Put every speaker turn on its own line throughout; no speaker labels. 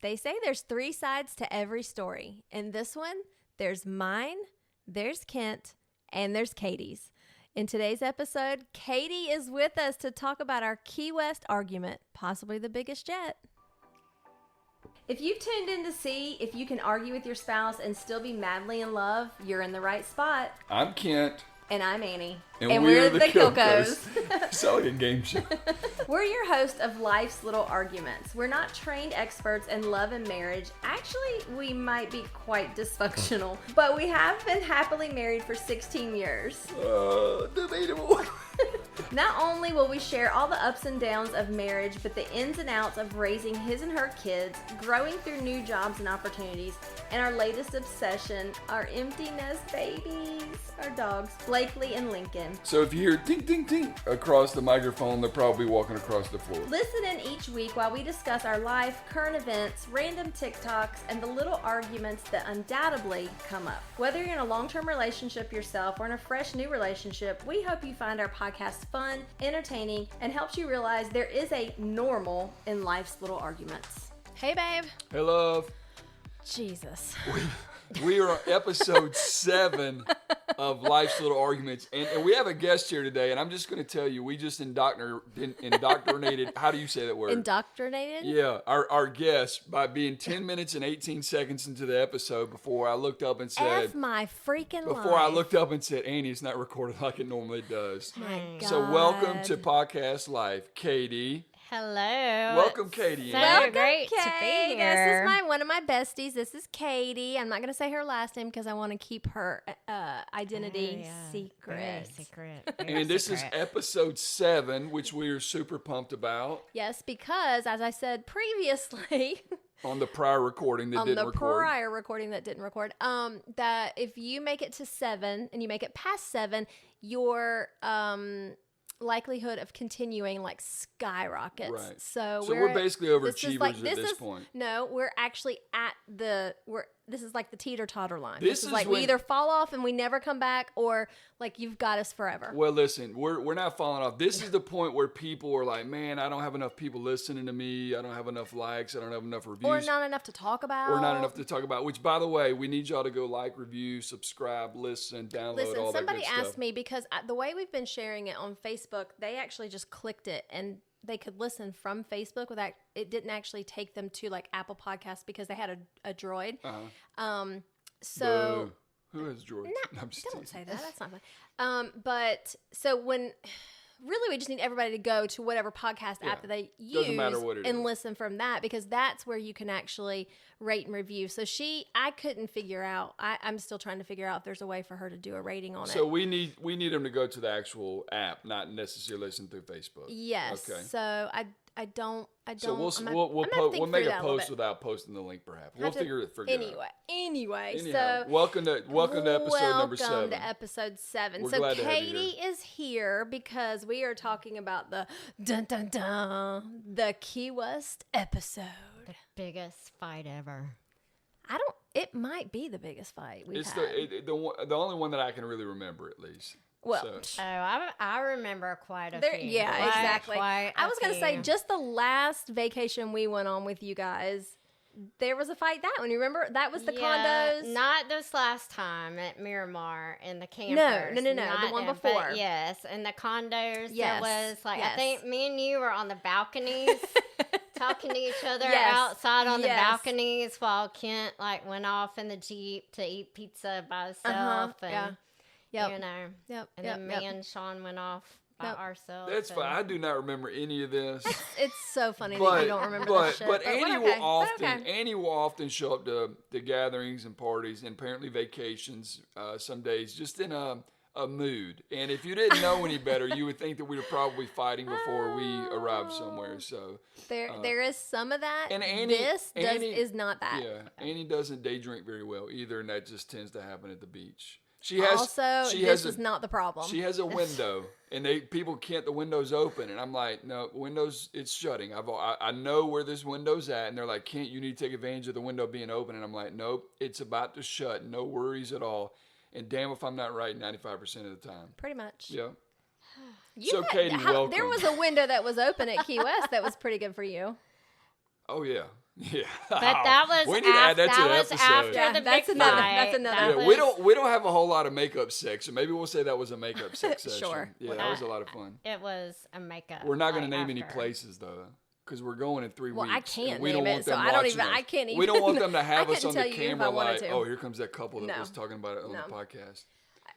They say there's 3 sides to every story. In this one, there's mine, there's Kent, and there's Katie's. In today's episode, Katie is with us to talk about our Key West argument, possibly the biggest yet. If you've tuned in to see if you can argue with your spouse and still be madly in love, you're in the right spot.
I'm Kent.
And I'm Annie.
And we're the Kilkos. Sound like a game show.
We're your host of Life's Little Arguments. We're not trained experts in love and marriage. Actually, we might be quite dysfunctional, but we have been happily married for 16 years.
Debatable.
Not only will we share all the ups and downs of marriage, but the ins and outs of raising his and her kids, growing through new jobs and opportunities, and our latest obsession, our empty nest babies, our dogs, Blakely and Lincoln.
So if you hear ting, ting, ting across the microphone, they're probably walking across the floor.
Listen in each week while we discuss our life, current events, random TikToks, and the little arguments that undoubtedly come up. Whether you're in a long-term relationship yourself or in a fresh new relationship, we hope you find our podcast fun, entertaining, and helps you realize there is a normal in life's little arguments. Hey, babe.
Hey, love.
Jesus.
We are on episode 7 of Life's Little Arguments, and we have a guest here today, and I'm just going to tell you, we just indoctrinated, how do you say that word?
Indoctrinated?
Yeah, our guest by being 10 minutes and 18 seconds into the episode before I looked up and said...
F my freaking life.
Before I looked up and said, Annie, it's not recorded like it normally does.
My God.
So welcome to Podcast Life, Katie.
Hello.
Welcome, Katie.
So
Welcome,
great
Kay.
to be
This
here.
is one of my besties. This is Katie. I'm not going to say her last name because I want to keep her identity secret.
Very secret.
And this is episode 7, which we are super pumped about.
Yes, because as I said previously,
On the prior recording that didn't record.
prior recording that didn't record, that if you make it to 7 and you make it past 7, your likelihood of continuing like skyrockets.
Right.
So
we're basically overachievers at this point.
No, we're actually at this is like the teeter-totter line.
This
This is
is
like
when-
we either fall off and we never come back, or like you've got us forever.
Well, listen, we're not falling off. This is the point where people are like, man, I don't have enough people listening to me. I don't have enough likes. I don't have enough reviews.
Or not enough to talk about.
Or not enough to talk about, which, by the way, we need y'all to go like, review, subscribe, listen, download, all that good stuff.
Somebody asked me, because the way we've been sharing it on Facebook, they actually just clicked it and they could listen from Facebook without, it didn't actually take them to like Apple Podcasts because they had a Droid.
Uh-huh.
So
who has Droids?
no,
I'm just
don't
teasing.
say that. That's not fun. But so when really we just need everybody to go to whatever podcast app that they use
Doesn't matter what it
and
is.
listen from that, because that's where you can actually rate and review. So I couldn't figure out. I'm still trying to figure out if there's a way for her to do a rating on it.
So we need them to go to the actual app, not necessarily listen through Facebook.
Yes.
Okay.
So I don't.
So we'll
I'm gonna think
we'll make
through
a
that little
post
bit.
without posting the link, perhaps. We'll figure it out.
Anyway,
Anyhow,
so
welcome to episode number 7.
Welcome to episode 7.
We're
So
glad to have you
Katie is here because we are talking about the the Key West episode.
The biggest fight ever.
It might be the biggest fight we've
It's
had.
the only one that I can really remember, at least.
Well,
So.
Oh, I remember quite a few.
yeah, exactly.
Quite
I was going to say,
few.
just the last vacation we went on with you guys, there was a fight that one. You remember? That was the condos.
Not this last time at Miramar in the campers.
No. The one before.
But yes, in the condos.
Yes,
That was like,
yes.
I think me and you were on the balconies. Talking to each other
Yes,
outside on the
yes.
balconies while Kent like went off in the Jeep to eat pizza by himself. And,
Yep.
you know.
Yep.
And then me and Sean went off by ourselves.
That's fine. I do not remember any of this.
It's so funny that you don't remember that shit.
But Annie
okay.
Annie will often show up to the gatherings and parties and apparently vacations some days just in a mood. And if you didn't know any better, you would think that we were probably fighting before we arrived somewhere. So
There is some of that.
And Annie
is not that.
Yeah, Annie doesn't day drink very well either, and that just tends to happen at the beach.
This is not the problem.
She has a window, and people can't. The window's open, and I'm like, no, windows. It's shutting. I know where this window's at, and they're like, Kent, you need to take advantage of the window being open, and I'm like, nope, it's about to shut. No worries at all. And damn if I'm not right 95% of the time.
Pretty much.
Yeah.
Katie,
welcome.
There was a window that was open at Key West that was pretty good for you.
Oh yeah. Yeah.
But that was
We need to add that to the episode.
after
Yeah,
the
that's
big
another-
fight.
that's another-
That
Yeah, we don't have a whole lot of makeup sex, so maybe we'll say that was a makeup sex session.
Sure.
Yeah, that was a lot of fun.
It was a makeup.
We're not going to
like,
name any
after.
places though, because we're going in 3
Well,
weeks.
I can't
and we
name
don't
it,
want
so
them
I don't
watching
even.
us.
I can't even.
We don't want them to
I
have us
couldn't
on the
tell you if I
camera
wanted
like,
to.
oh, here comes that couple that
No.
was talking about it on
No.
the podcast.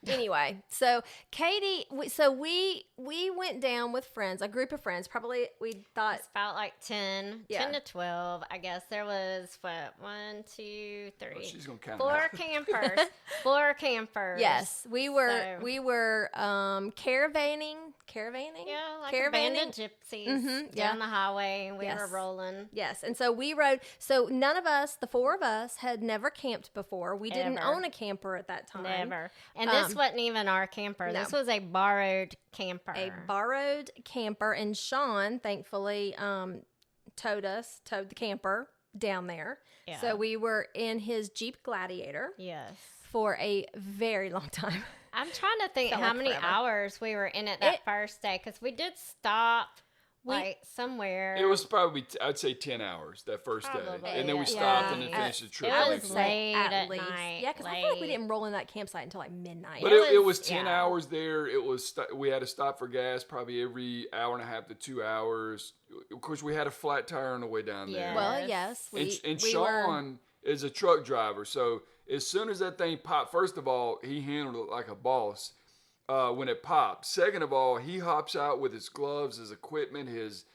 Anyway, so Katie, we went down with friends, a group of friends. Probably we thought
It's about like 10
Yeah.
to 12. I guess there was, what, 1, 2, 3.
Oh, she's going to count
4
now.
campers. 4 campers.
yes, we were caravanning.
Yeah, like
Caravanning?
a band of gypsies
yeah.
down the highway, and we
Yes.
were rolling.
Yes, and so we rode. So none of us, the 4 of us, had never camped before. We didn't
Ever.
own a camper at that time.
Never. And this wasn't even our camper.
no.
This was a borrowed camper.
A borrowed camper, and Sean thankfully towed the camper down there.
Yeah.
So we were in his Jeep Gladiator
Yes.
for a very long time.
I'm trying to think
Felt
how
like
many
forever.
hours we were in it that
It-
first day, because we did stop like somewhere.
It was probably, I'd say 10 hours that first
Probably.
day. And then we
Yeah.
stopped and then
Yeah.
finished the trip.
It
I
the
would
next
was
day.
say
late
at
at
least.
night,
Yeah, because I feel like we
late.
didn't roll in that campsite until like midnight.
But
It
it
was-
was 10
yeah.
hours there. It was we had to stop for gas probably every hour and a half to 2 hours. Of course, we had a flat tire on the way down there.
Yeah.
Well, yes,
And
we were.
Sean is a truck driver, so as soon as that thing popped, first of all, he handled it like a boss when it popped. Second of all, he hops out with his gloves, his equipment, he was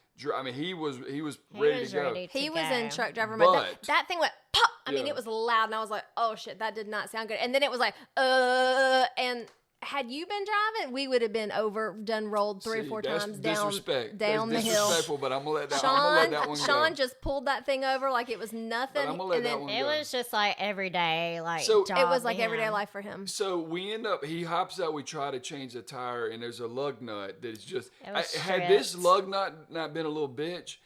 ready to go.
ready to
He was
go.
in truck driver mode.
But-
That thing went pop. I mean,
Yeah.
it was loud, and I was like, "Oh shit, that did not sound good." And then it was like, and had you been driving, we would have been rolled 3 or 4
that's
times down
disrespect.
down
That's
the hill.
disrespectful, but I'm gonna let that one go.
Sean just pulled that thing over like it was nothing.
But I'm gonna let
and
that
then
one
It was just like everyday, like
So-
it was
job
like
to
everyday
him.
life for him.
So we end up, he hops out, we try to change the tire, and there's a lug nut that is just,
It was
had this
stripped.
lug nut not been a little bitch,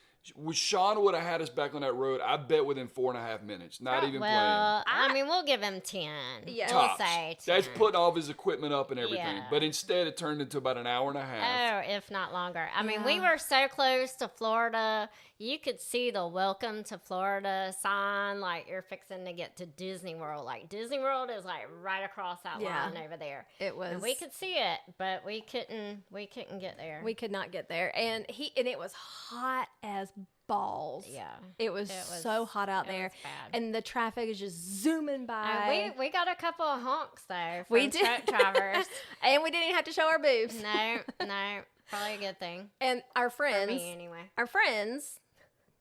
Sean would have had us back on that road, I bet within 4.5 minutes, not even
Well, I mean, we'll give him 10.
Yeah.
playing.
We'll
Tops.
say 10.
That's putting all of his equipment up and everything.
Yeah.
But instead, it turned into about an hour and a half.
Oh, if not longer. I mean, we
Yeah.
were so close to Florida. You could see the welcome to Florida sign, like you're fixing to get to Disney World. Like Disney World is like right across that
Yeah.
line over there.
It was.
And we could see it, but we couldn't get there.
We could not get there, and it was hot as balls.
yeah.
It was so hot out
it
there,
was bad.
and the traffic is just zooming by.
We got a couple of honks though from
We did.
truck drivers.
And we didn't even have to show our boobs.
no, probably a good thing
And our
for
friends,
me anyway.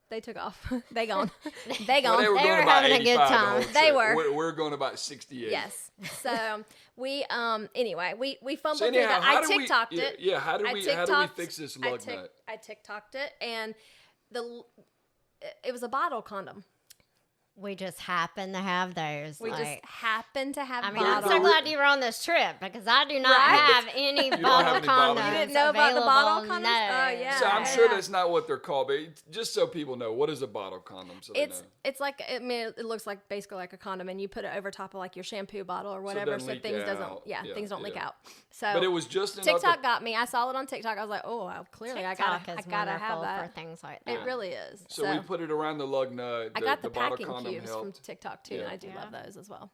they took off. They gone. They
Well,
gone.
they were
They
going
were
about
having a good
85 the
time.
whole
They
trip.
were.
We're going about 68.
Yes. So we anyway we fumbled
So
through
anyhow,
that. I
how do we-
TikToked
yeah,
it.
Yeah, how do
I
we
TikToked-
fix this lug nut?
I TikToked it, and it was a bottle condom.
We just happened to have those.
We
like,
just happened to have
I mean,
bottles.
I'm so glad you were on this trip because I do not
Right?
have any
don't
bottle
have any bottle
condoms.
condoms.
You didn't know about the bottle
available.
condoms?
No.
Oh, yeah.
So I'm sure
Yeah.
that's not what they're called, but just so people know, what is a bottle condom? So they know.
It's like, I mean, it looks like basically like a condom, and you put it over top of like your shampoo bottle or whatever,
doesn't
so
leak
things
out. Yeah,
things don't leak
yeah.
out. So
But it was just enough
TikTok
to-
got me. I saw it on TikTok. I was like, oh, well, clearly
TikTok
I
is
gotta have
wonderful
that.
for things like that.
It really is.
So we put it around the lug nut.
I got the
bottle
packing
condom
cubes from
helped.
TikTok too,
Yeah.
and I do
Yeah.
love those as well.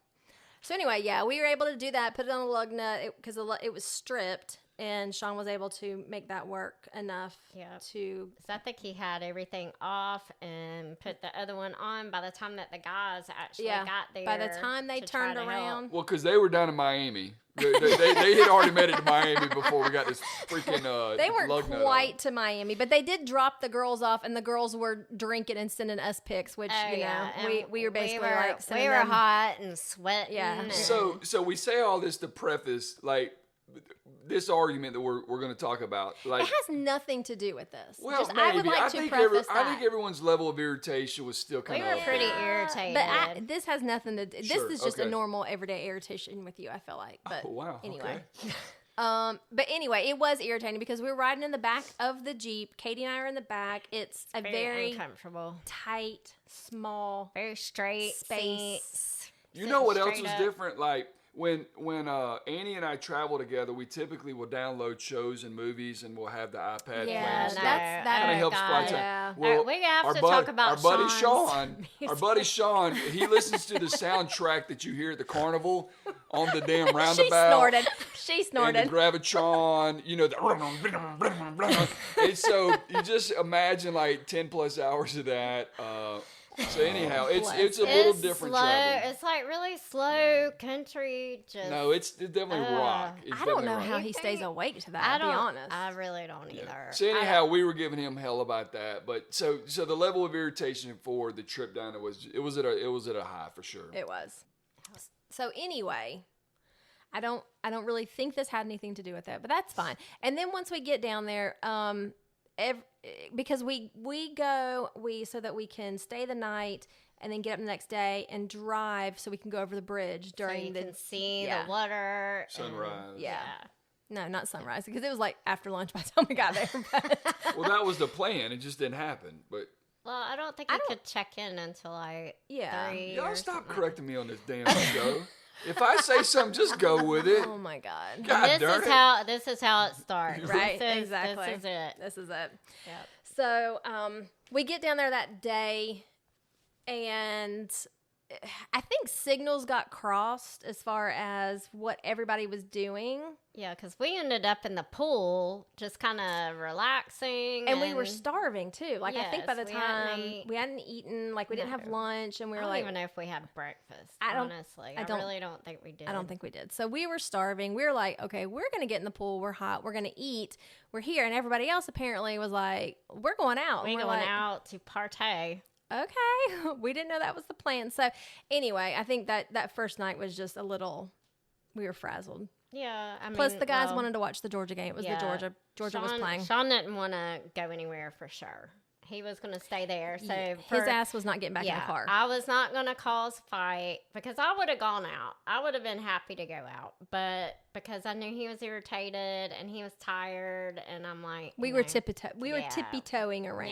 So anyway, yeah, we were able to do that. Put it on the lug nut because it was stripped, and Sean was able to make that work enough
Yeah.
to.
So I think he had everything off and put the other one on by the time that the guys actually
Yeah.
got there.
By the time they
to try
turned
to help.
around,
Well, because they were down in Miami. They had already made it to Miami before we got this freaking
they weren't
lug nut
quite
on.
to Miami, but they did drop the girls off, and the girls were drinking and sending us pics, which
Oh, yeah. And
we were basically like
we
sending
were
them.
hot and sweating.
Yeah.
and-
So we say all this to preface like this argument that we're going to talk about. Like,
It has nothing to do with this.
well,
Just,
maybe.
I would like to
think
preface
I
that.
think everyone's level of irritation was still kind
we
of
were pretty irritated.
But this has nothing to do.
Sure,
This is just a
okay.
normal everyday irritation with you, I feel like. But
Oh, wow.
anyway.
Okay.
But anyway, it was irritating because we were riding in the back of the Jeep. Katie and I are in the back. It's a very
uncomfortable,
tight, small
very straight
space.
seats.
You know what else
Straight
was
up.
different? Like when Annie and I travel together, we typically will download shows and movies, and we'll have the iPad playing.
That
kind of helps fly time.
Yeah.
Well,
we have to talk about
our buddy
Sean's
Sean. Our buddy Sean, he listens to the soundtrack that you hear at the carnival on the damn roundabout.
She snorted.
And the Gravitron, the and so you just imagine like 10 plus hours of that. So anyhow, it's a little different
slow.
travel.
It's like really slow country. Just
No, it's definitely rock.
I don't know how he stays awake to that. I'll be honest.
I really don't either.
So anyhow, we were giving him hell about that. But so the level of irritation for the trip down there was at a high for sure.
It was. So anyway, I don't really think this had anything to do with it, but that's fine. And then once we get down there, because we go so that we can stay the night and then get up the next day and drive so we can go over the bridge during
so you
the
can see the water
sunrise.
Yeah. No, not sunrise, because it was like after lunch by the time we got there.
Well, that was the plan. It just didn't happen. But
well, I don't think I could check in until
y'all stop correcting me on this damn show. If I say something, just go with it.
Oh my God.
This is how it starts.
Right. Exactly.
This is it.
Yep. So we get down there that day, and I think signals got crossed as far as what everybody was doing.
Yeah, because we ended up in the pool just kind of relaxing.
And we were starving too. Like, I think by the
we
time we hadn't eaten, like we didn't have lunch, and we were like,
I don't even know if we had breakfast. Honestly, I really don't think we did.
I don't think we did. So we were starving. We were like, okay, we're going to get in the pool. We're hot. We're going to eat. We're here. And everybody else apparently was like, we're going out.
We're going out to partay.
Okay. We didn't know that was the plan. So anyway, I think that first night was just we were frazzled.
Yeah.
Plus the guys wanted to watch the Georgia game. It was the Georgia was playing.
Sean didn't want to go anywhere for sure. He was going to stay there. So
his ass was not getting back in the car.
I was not going to cause a fight because I would have gone out. I would have been happy to go out. But because I knew he was irritated and he was tired, and I'm like,
we were tippy-toeing around.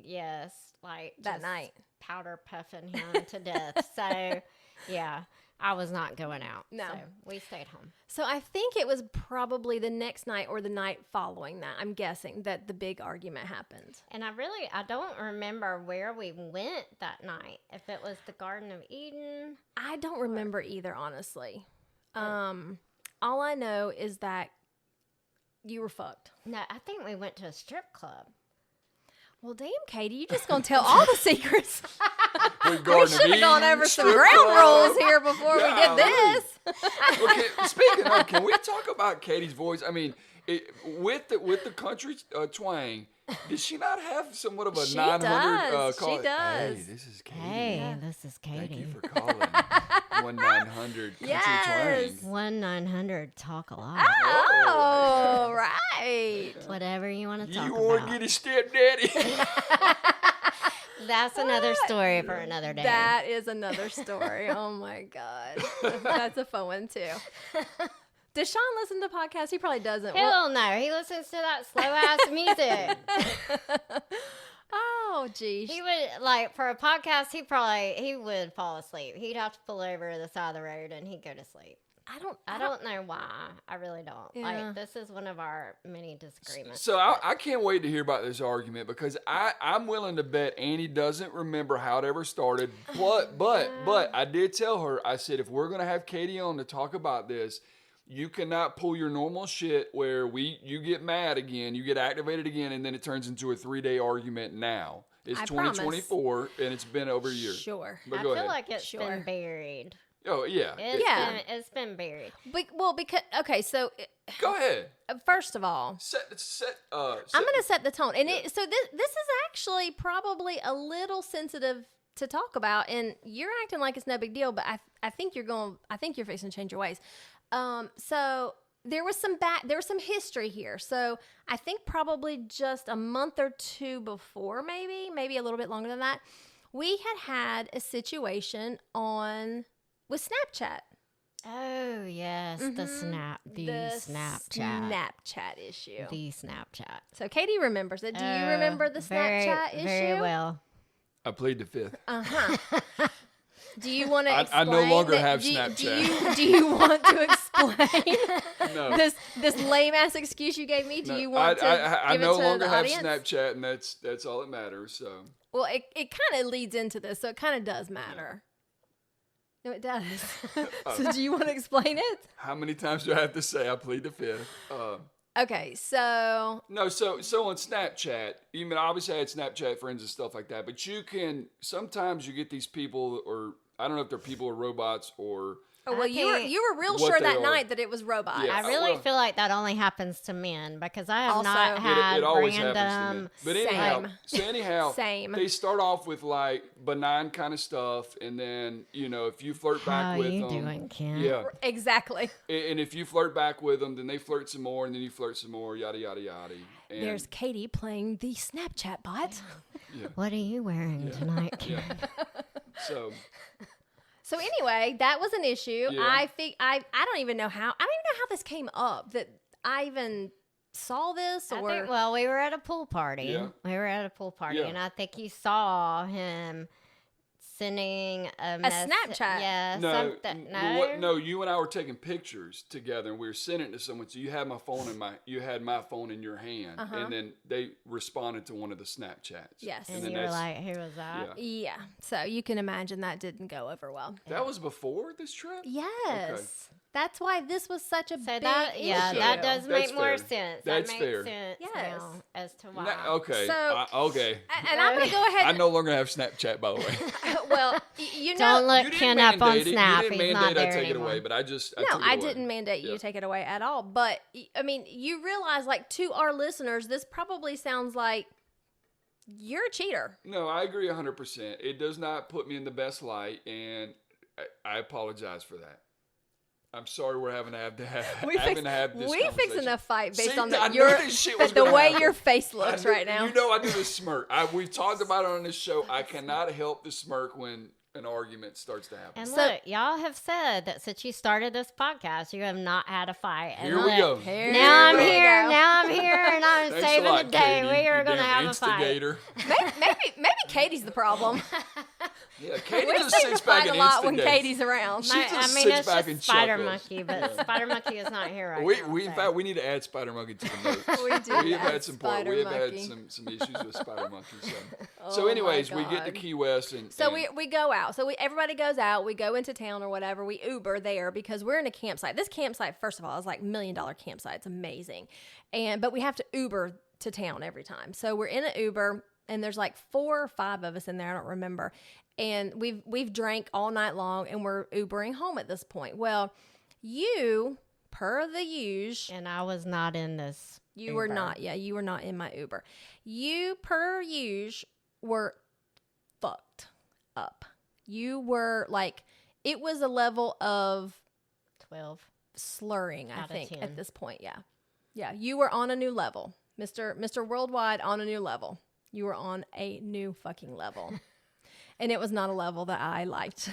Yeah, like
that night,
powder puffing him to death. So yeah, I was not going out.
No,
so we stayed home.
So I think it was probably the next night or the night following that, I'm guessing, that the big argument happened.
And I don't remember where we went that night. If it was the Garden of Eden,
I don't remember either, honestly. All I know is that you were fucked.
No, I think we went to a strip club.
Well, damn, Katie, you just gonna tell all the secrets.
We
should have gone over some ground rules here before we did this.
Okay, speaking of, can we talk about Katie's voice? I mean, with the country twang, did she not have somewhat of a 900 call?
She does.
Hey, this is Katie.
Hey, this is Katie.
Thank you for calling. 1-900 country twang.
1-900 talk a lot.
Oh, right.
Whatever you want to talk about.
You want to get a stepdaddy?
That's another story for another day.
That is another story. Oh my God. That's a fun one too. Does Sean listen to podcasts? He probably doesn't.
Hell no. He listens to that slow ass music.
Oh, geez.
He would, like, for a podcast, he would fall asleep. He'd have to pull over to the side of the road and he'd go to sleep. I don't know why. I really don't.
Yeah.
Like, this is one of our many disagreements.
So I can't wait to hear about this argument because I'm willing to bet Annie doesn't remember how it ever started. But I did tell her, I said, if we're going to have Katie on to talk about this, you cannot pull your normal shit where you get mad again, you get activated again, and then it turns into a 3-day argument now. It's 2024, and it's been over a year.
Sure.
But
I
go
feel
ahead.
like it's been buried.
Oh, yeah.
It's been buried.
So
go ahead.
First of all, I'm going to set the tone. And so this is actually probably a little sensitive to talk about, and you're acting like it's no big deal, but I think you're fixing to change your ways. So there was some history here. So I think probably just a month or two before, maybe a little bit longer than that, we had a situation with Snapchat.
Oh yes, the Snapchat
issue.
The Snapchat.
So Katie remembers it. Do you remember the Snapchat issue?
Very well.
I plead the fifth.
Do you want to
I
explain?
no longer
that-
have
do,
Snapchat.
Do you want to explain
No.
this lame ass excuse you gave me? Do
No,
you want to
I
give
no
it to
longer
the
have
audience?
Snapchat, and that's all that matters. So
Well, it kind of leads into this, so it kind of does matter. No, it does. So do you want to explain it?
how many times do I have to say I plead the fifth?
Okay, so
No, so on Snapchat, even obviously I had Snapchat friends and stuff like that, but you can sometimes you get these people, or I don't know if they're people or robots or
well, you were real
what
sure
they
that
are.
night that it was robots.
Yeah.
I really
well-
feel like that only happens to men because I have
Also-
not had
it always happens to me.
random.
But anyhow,
Same.
so anyhow,
Same.
they start off with like benign kind of stuff, and then if you flirt
How
back with
you
them,
doing, Ken?
yeah,
Exactly.
and if you flirt back with them, then they flirt some more, and then you flirt some more, yada yada yada. And
There's Katie playing the Snapchat bot.
What are you wearing tonight, Ken?
so
So anyway, that was an issue.
Yeah.
I don't even know how. I don't even know how this came up. That I even saw this
I
or
think, well, we were at a pool party.
Yeah.
We were at a pool party,
Yeah.
and I think you saw him sending a
Snapchat.
Yeah,
no,
something.
no, you and I were taking pictures together, and we were sending it to someone. So you had my phone you had my phone in your hand, and then they responded to one of the Snapchats.
Yes.
And
then
you were
that's-
like, "Who was that?"
Yeah.
yeah. So you can imagine that didn't go over well.
That was before this trip.
Yes. That's why this was such a
So
big
that, yeah,
issue.
that does
That's
make more
fair.
sense.
That's
that makes
fair.
sense
Yes.
now as to why.
Okay.
So-
Okay.
And I'm going to go
I
ahead.
no longer have Snapchat, by the way.
Well, you know.
Don't look
You didn't
Ken up on
mandate it.
Snap.
You didn't
He's
mandate
not there
I take
anymore.
it away, but I just
No,
took it
I
away.
didn't mandate you
Yeah.
take it away at all. But I mean, you realize, like, to our listeners, this probably sounds like you're a cheater.
No, I agree 100%. It does not put me in the best light, and I apologize for that. I'm sorry we're having to have this
We fixing
conversation.
a fight based
See,
on
I
that.
knew this shit was
The
gonna
way
happen.
your face
I
looks
knew-
right now.
You know I do the smirk. We've talked about it on this show. I cannot help the smirk when an argument starts to happen.
And
So-
look, y'all have said that since you started this podcast, you have not had a fight. And
Here we
look,
go.
Here
Now I'm
we
here.
go.
Now I'm here, and I'm
Thanks a
saving
lot,
the day.
Katie,
We are
you
going to
damn
have a fight.
instigator.
Maybe Katie's the problem.
Yeah, Katie
We
just
seem to
sits back
fight a
and
lot when
instigates.
Katie's around.
She
I
just
mean,
sits
it's
back
just
and
Spider
chuckles.
Monkey, but Spider Monkey is not here right
We,
now.
we in
so.
fact, we need to add Spider Monkey to the notes.
We do
We have
add
had some
Spider
we have had
Monkey.
some issues with Spider Monkey. So,
Oh my
anyways, we get to
God.
Key West and
So
and
we go out. So everybody goes out. We go into town or whatever. We Uber there because we're in a campsite. This campsite, first of all, is like $1 million campsite. It's amazing. But we have to Uber to town every time. So we're in an Uber and there's like 4 or 5 of us in there. I don't remember. And we've drank all night long and we're Ubering home at this point. Well, you, per the usual,
And I was not in this.
you were
Uber.
not. Yeah, you were not in my Uber. You, per usual, were fucked up. You were like, it was a level of
12.
slurring, I
Out of
think,
10.
at this point. Yeah. Yeah. You were on a new level. Mr. Worldwide on a new level. You were on a new fucking level. And it was not a level that I liked. So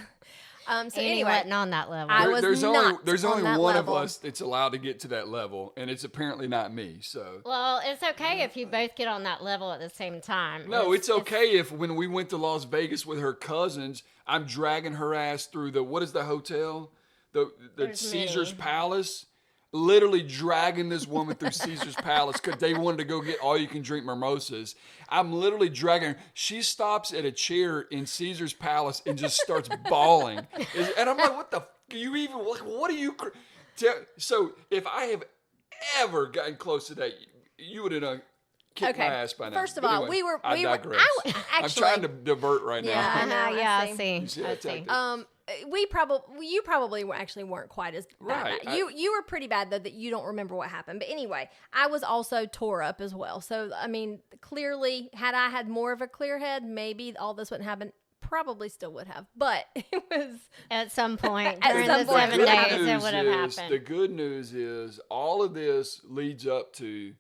And he
anyway,
wasn't on that level.
I was
there's
not
there's
on
only
that
one
level.
of us that's allowed to get to that level, and it's apparently not me. So
Well, it's okay if you both get on that level at the same time.
no, it's okay if when we went to Las Vegas with her cousins, I'm dragging her ass through what is the hotel, the
There's
Caesar's
many.
Palace. Literally dragging this woman through Caesar's Palace because they wanted to go get all you can drink mimosas. I'm literally dragging her. She stops at a chair in Caesar's Palace and just starts bawling. And I'm like, what the? You even? What are you? So if I have ever gotten close to that, you would have kicked
Okay.
my ass by now.
First of
But
all,
anyway,
I
digress. I'm
actually,
trying to divert right
Yeah,
now.
I know,
yeah,
I
I
see.
see.
You see
I
that
see.
tactic?
you probably actually weren't quite as bad.
Right,
You were pretty bad though that you don't remember what happened. But anyway, I was also tore up as well. So I mean, clearly, had I had more of a clear head, maybe all this wouldn't happen. Probably still would have, but it was
At some point
At
during
some
the
point.
7
The
days,
good
it would have
The
happened.
good news is all of this leads up to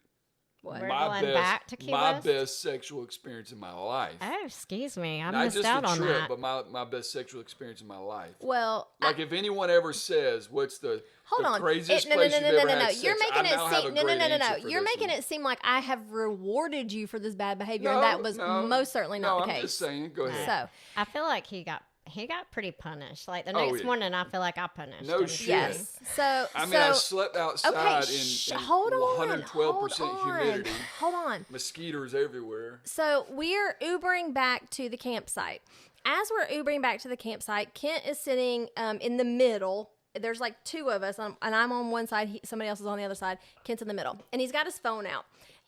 what?
We're
my
going
best,
back to Key
my
West?
best sexual experience in my life.
Oh, excuse me. I
Not
missed
just
out
a
on
trip,
that.
but my best sexual experience in my life.
Well,
Like if anyone ever says, "What's the
hold on.
craziest
No,
place you've ever had sex?"
You're making
I now have a
it seem
great
no.
answer for
You're
this
making
one.
it seem like I have rewarded you for this bad behavior,
No,
and that was
no,
most certainly not
no,
the
I'm
case.
just saying. Go ahead.
So
I feel like he got he got pretty punished. Like the
Oh,
next
yeah.
morning, I feel like I punished
No
him.
shit.
Yes. So
I mean, I slept outside in
hold on.
112% humidity.
Hold on.
Mosquitoes everywhere.
So we're Ubering back to the campsite. As we're Ubering back to the campsite, Kent is sitting in the middle. There's like two of us, and I'm on one side. Somebody else is on the other side. Kent's in the middle, and he's got his phone out.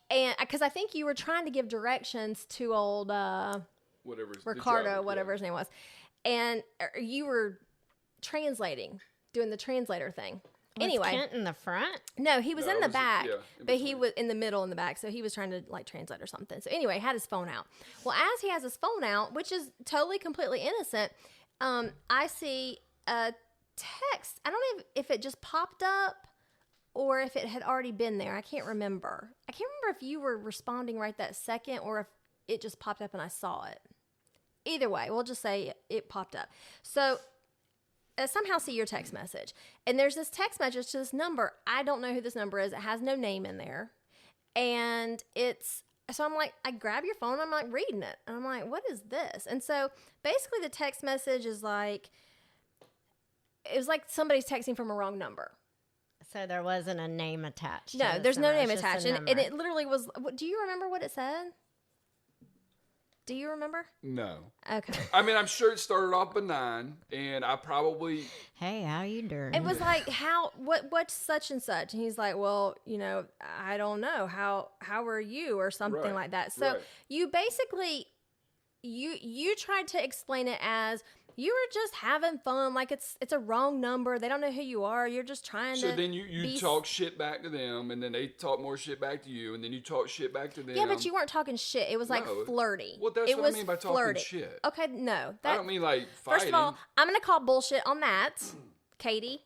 And because I think you were trying to give directions to old Ricardo, whatever his name was, and you were translating, doing the translator thing.
Was Kent in the front?
No, he was in the back,
in
but he
between.
was in the middle in the back, so he was trying to like translate or something. So anyway, he had his phone out. Well, as he has his phone out, which is totally, completely innocent, I see a text. I don't know if it just popped up or if it had already been there. I can't remember. I can't remember if you were responding right that second or if it just popped up and I saw it. Either way, we'll just say it popped up. So somehow see your text message. And there's this text message to this number. I don't know who this number is. It has no name in there. And so I'm like, I grab your phone. I'm like reading it. And I'm like, what is this? And so basically the text message is like, it was like somebody's texting from a wrong number.
So there wasn't a name attached.
No, there's no name attached. And it literally was, do you remember what it said? Do you remember?
No.
Okay.
I mean, I'm sure it started off benign, and I probably...
Hey, how you doing?
It was like, what's such and such? And he's like, well, I don't know. How are you? Or something
Right,
like that. So
right.
you basically, you tried to explain it as you were just having fun. Like it's a wrong number. They don't know who you are. You're just trying to.
So then you talk shit back to them, and then they talk more shit back to you, and then you talk shit back to them.
Yeah, but you weren't talking shit. It was like
No.
flirty.
Well, that's
it
what
was
I mean by
flirty.
talking shit.
Okay, no.
I don't mean like fighting.
First of all, I'm going to call bullshit on that. Katie,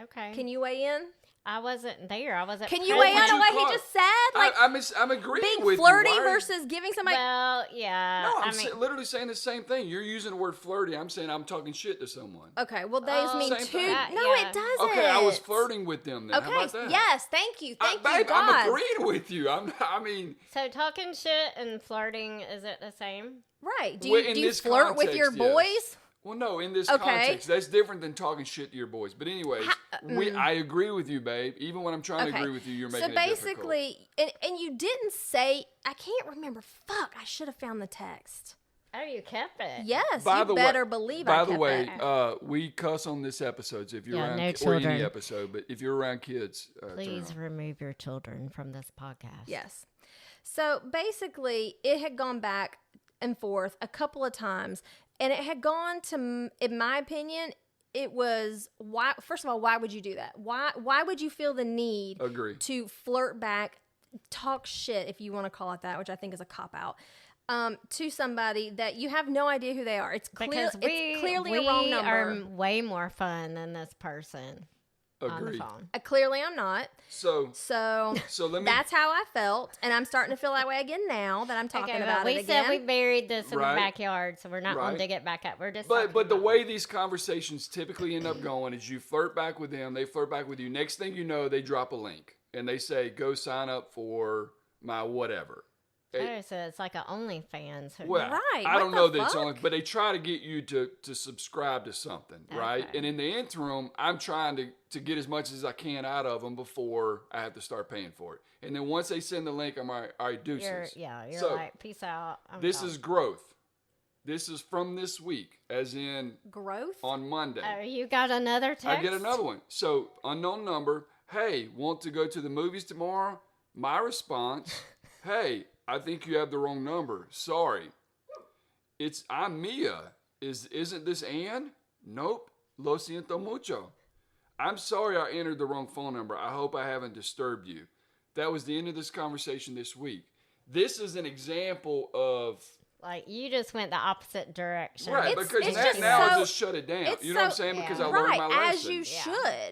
Okay.
can you weigh in?
I wasn't there. I wasn't.
Can you
present.
weigh in
would
on
you
what
call
he
it?
just said? Like
I'm agreeing
being
with
flirty
you. Why-
versus giving somebody.
Well, yeah.
No,
I
I'm
mean,
literally saying the same thing. You're using the word flirty. I'm saying I'm talking shit to someone.
Okay, well, those mean
Same
two.
thing.
No,
Yeah.
it doesn't.
Okay, I was flirting with them then. How
Okay,
about that?
yes, thank you. Thank you,
babe,
God.
I'm agreeing with you. I mean,
so talking shit and flirting, is it the same?
Right. Do
Well,
you,
in
do you
this
flirt with your
context,
boys?
yes. Well, no, in this
Okay.
context, that's different than talking shit to your boys. But anyways, I agree with you, babe. Even when I'm trying to agree with you, you're making it difficult.
So basically, and you didn't say, I can't remember. Fuck, I should have found the text.
Oh, you kept it.
Yes,
By
you
the
better
way,
believe
By
I
the
kept
way,
it.
we cuss on this episode, so if you're
Yeah,
around
no
or
children.
any episode, but if you're around kids, turn
Please
off.
remove your children from this podcast.
Yes. So basically, it had gone back and forth a couple of times, and it had gone to, in my opinion, it was why. First of all, why would you do that? Why would you feel the need
Agree.
to flirt back, talk shit, if you want to call it that, which I think is a cop out, to somebody that you have no idea who they are? It's clear.
Because
It's clearly a wrong number.
are way more fun than this person on the
Agree.
phone.
Clearly, I'm not.
So
So
let me.
that's how I felt, and I'm starting to feel that way again now that I'm talking
Okay,
about
but
it
we
again.
said we buried this in
Right.
the backyard, so we're not going
Right.
to dig it back up. We're just
But
talking
the
about
way these conversations typically end up going is you flirt back with them, they flirt back with you. Next thing you know, they drop a link and they say, "Go sign up for my whatever."
Oh, so it's like a OnlyFans.
Well,
Right,
I
what
don't
the
know that it's
fuck?
only, but they try to get you to subscribe to something, right?
Okay.
And in the interim, I'm trying to get as much as I can out of them before I have to start paying for it. And then once they send the link, I'm all right, deuces.
You're
So,
like, peace out. I'm
This
gone.
is growth. This is from this week, as in
Growth?
on Monday.
Oh, you got another text?
I get another one. So, unknown number. Hey, want to go to the movies tomorrow? My response, hey, I think you have the wrong number. Sorry. I'm Mia. Isn't this Ann? Nope. Lo siento mucho. I'm sorry I entered the wrong phone number. I hope I haven't disturbed you. That was the end of this conversation this week. This is an example of...
Like, you just went the opposite direction.
Right,
It's-
because
it's
now,
just
I
so-
just shut it down.
it's
You know what I'm
so-
saying?
yeah.
Because I learned
Right,
my lesson.
as you
Yeah.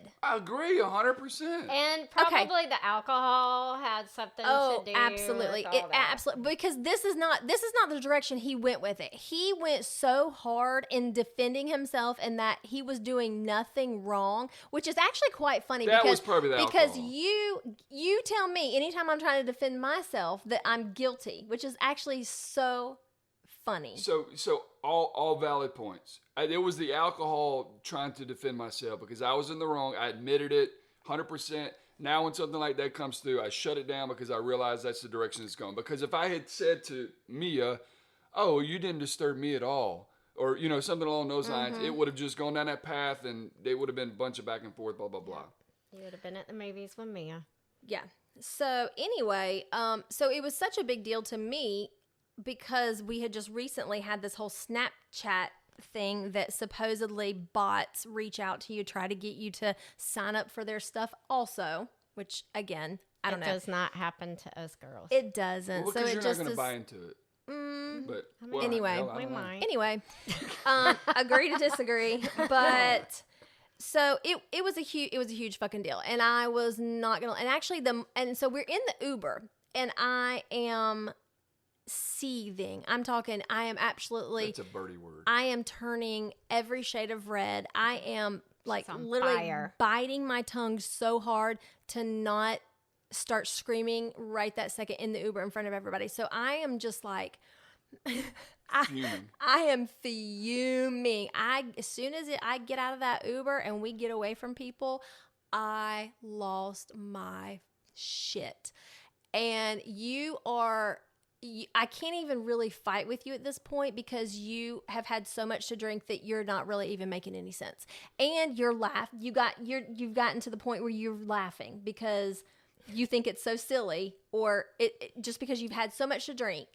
should.
I agree 100%.
And probably the alcohol had something
Oh,
to do
absolutely.
with all that.
Absolutely, because this is not the direction he went with it. He went so hard in defending himself and that he was doing nothing wrong, which is actually quite funny.
That
because,
was probably the
because
alcohol.
you tell me anytime I'm trying to defend myself that I'm guilty, which is actually so funny.
So all valid points. It was the alcohol trying to defend myself because I was in the wrong. I admitted it 100%. Now when something like that comes through, I shut it down because I realize that's the direction it's going. Because if I had said to Mia, oh, you didn't disturb me at all, or, you know, something along those lines, it would have just gone down that path and they would have been a bunch of back and forth, blah, blah, blah.
You would have been at the movies with Mia.
Yeah. So anyway, so it was such a big deal to me because we had just recently had this whole Snapchat thing that supposedly bots reach out to you, try to get you to sign up for their stuff also, which again, I don't know.
It does not happen to us girls.
It doesn't.
Well,
so
you're
it
not
just
going to
is.
buy into it. But well,
Anyway.
hell, I
We
don't know.
might.
Anyway, agree to disagree, but so it was a huge fucking deal, and I was not gonna. And actually, so we're in the Uber, and I am seething. I'm talking. I am absolutely.
That's a birdie word.
I am turning every shade of red. I am like
She's on
literally
fire.
biting my tongue so hard to not start screaming right that second in the Uber in front of everybody. So I am just like,
Fuming.
I am fuming. As soon as I get out of that Uber and we get away from people, I lost my shit. And I can't even really fight with you at this point because you have had so much to drink that you're not really even making any sense. And you've gotten to the point where you're laughing because you think it's so silly, or just because you've had so much to drink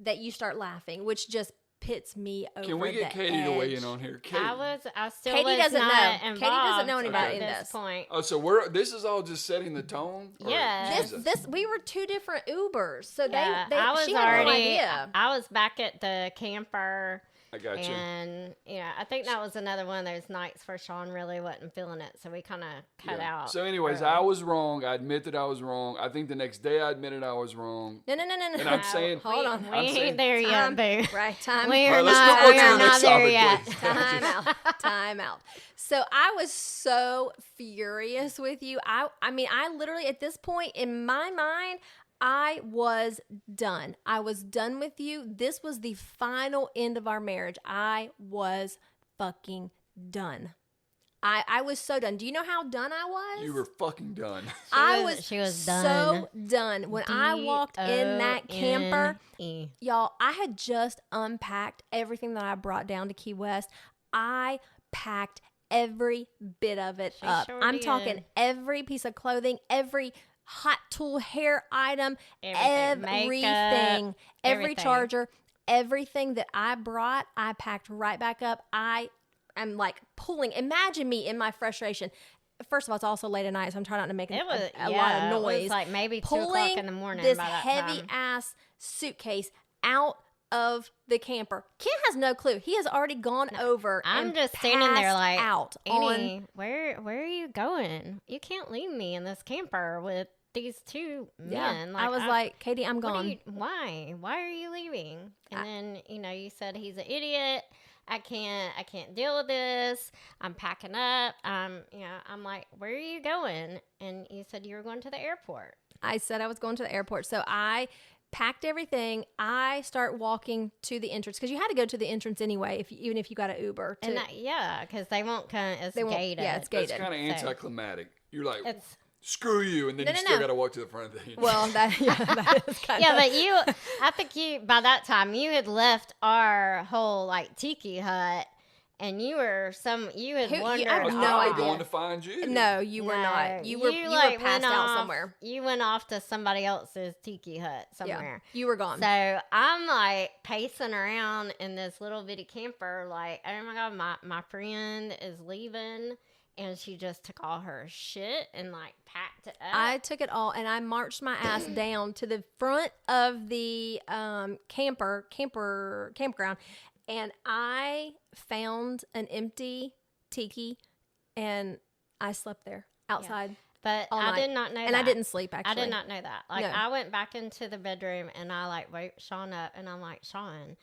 that you start laughing, which just pits me over.
Can we get
the
Katie to weigh
edge.
in on here? Katie.
I still
Katie
was
doesn't
not
know.
involved
Katie doesn't know anybody
at
in
this
this.
point.
Oh, so this is all just setting the tone? Or-
Yeah.
Jesus.
We were two different Ubers, so
Yeah,
they
I was
she had no
already.
idea.
I was back at the camper.
I got you.
And, I think that was another one of those nights where Sean really wasn't feeling it. So we kind of cut out.
So anyways,
early.
I was wrong. I admit that I was wrong. I think the next day I admitted I was wrong.
No.
And I'm saying-
hold on.
We
I'm saying-
ain't there yet, boo.
Right, time.
We
All
are
right, let's
not,
move on
we
to
are
the next
not there
topic,
yet.
please.
Time out. So I was so furious with you. I mean, I literally at this point in my mind, I was done. I was done with you. This was the final end of our marriage. I was fucking done. I was so done. Do you know how done I was?
You were fucking done.
She was
so done. When I walked in that camper,
D-O-N-E.
y'all, I had just unpacked everything that I brought down to Key West. I packed every bit of it
She
up.
sure
I'm
did.
talking every piece of clothing, every hot tool hair item,
Everything.
everything,
Makeup,
every
everything.
charger, everything that I brought, I packed right back up. I'm like pulling. Imagine me in my frustration. First of all, it's also late at night, so I'm trying not to make
It was
a lot of noise.
It was like maybe 2
Pulling
o'clock in the morning
this
by that
heavy
time.
ass suitcase out of the camper. Ken has no clue. He has already gone over.
I'm
and
just standing there
passed
like,
out
Annie,
on.
where are you going? You can't leave me in this camper with these two
Yeah,
men.
I was like, Katie, I'm
what are
gone.
you- why? Why are you leaving? And then you said he's an idiot. I can't deal with this. I'm packing up. I'm like, where are you going? And you said you were going to the airport.
I said I was going to the airport, so I packed everything. I start walking to the entrance because you had to go to the entrance anyway, even if you got an Uber.
And because they won't come. It's
They won't-
gated.
yeah, it's
That's
gated.
kind of
So-
anticlimactic. You're like,
It's
screw you, and then
No,
you
no,
still
no.
got to walk to the front of the
Well, that is kind
yeah,
of.
but I think by that time you had left our whole like tiki hut, and you had wondered.
I have
I was
no
probably
idea.
going to find you.
No, you were not. You were passed out somewhere.
You went off to somebody else's tiki hut somewhere.
Yeah, you were gone.
So I'm like pacing around in this little bitty camper, like, oh my god, my friend is leaving, and she just took all her shit and like packed it up.
I took it all and I marched my ass down to the front of the campground, and I found an empty tiki, and I slept there outside.
but
all
I
night.
did not know
And
that.
I didn't sleep, actually.
I did not know that. Like,
No.
I went back into the bedroom and I like woke Sean up, and I'm like, Sean,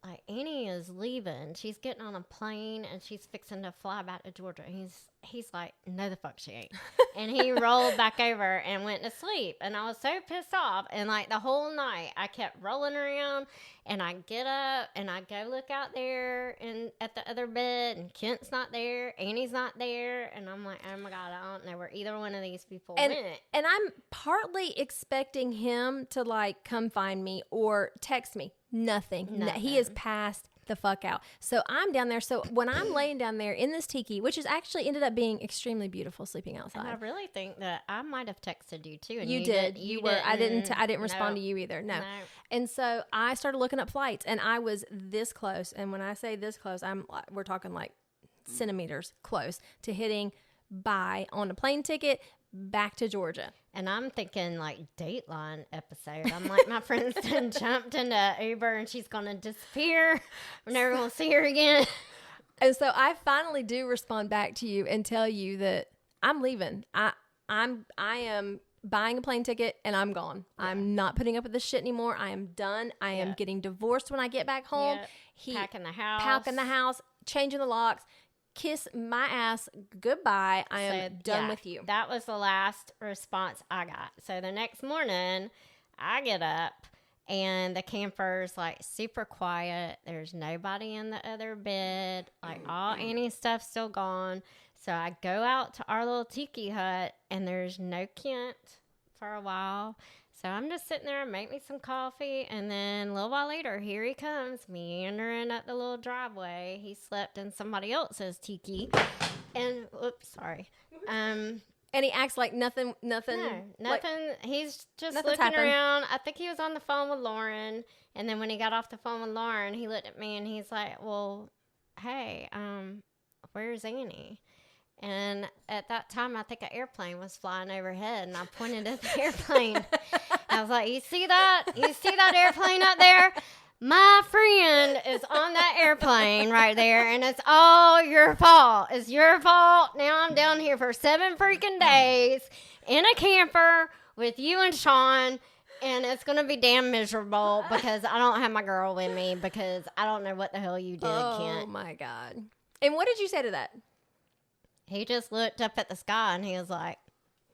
like, Annie is leaving. She's getting on a plane and she's fixing to fly back to Georgia. And he's like, no, the fuck she ain't. And he rolled back over and went to sleep. And I was so pissed off. And like the whole night, I kept rolling around. And I get up and I go look out there and at the other bed. And Kent's not there. Annie's not there. And I'm like, oh my God, I don't know where either one of these people went.
And I'm partly expecting him to like come find me or text me. Nothing. He has passed the fuck out. So I'm down there. So when I'm laying down there in this tiki, which is actually ended up being extremely beautiful, sleeping outside.
And I really think that I might have texted you too. And
you did. You were. I didn't respond to you either. No. And so I started looking up flights, and I was this close. And when I say this close, we're talking like centimeters close to hitting buy on a plane ticket back to Georgia.
And I'm thinking like Dateline episode. I'm like, my friend's done jumped into Uber and she's going to disappear. We're never going to see her again.
And so I finally do respond back to you and tell you that I'm leaving. I am buying a plane ticket and I'm gone. Yeah. I'm not putting up with this shit anymore. I am done. I am getting divorced when I get back home.
Packing the house,
changing the locks. Kiss my ass goodbye. I am done with you.
That was the last response I got. So the next morning I get up and the camper's like super quiet. There's nobody in the other bed. Like all Annie's stuff's still gone. So I go out to our little tiki hut and there's no Kent for a while. So I'm just sitting there and make me some coffee. And then a little while later, here he comes, meandering up the little driveway. He slept in somebody else's tiki. And, oops, sorry.
And he acts like nothing.
No, nothing.
Like,
he's just looking around. I think he was on the phone with Lauren. And then when he got off the phone with Lauren, he looked at me and he's like, well, hey, where's Annie? And at that time, I think an airplane was flying overhead, and I pointed at the airplane. I was like, you see that? You see that airplane up there? My friend is on that airplane right there, and it's all your fault. It's your fault. Now I'm down here for 7 freaking days in a camper with you and Sean, and it's going to be damn miserable because I don't have my girl with me because I don't know what the hell you did, Kent.
Oh, my God. And what did you say to that?
He just looked up at the sky and he was like...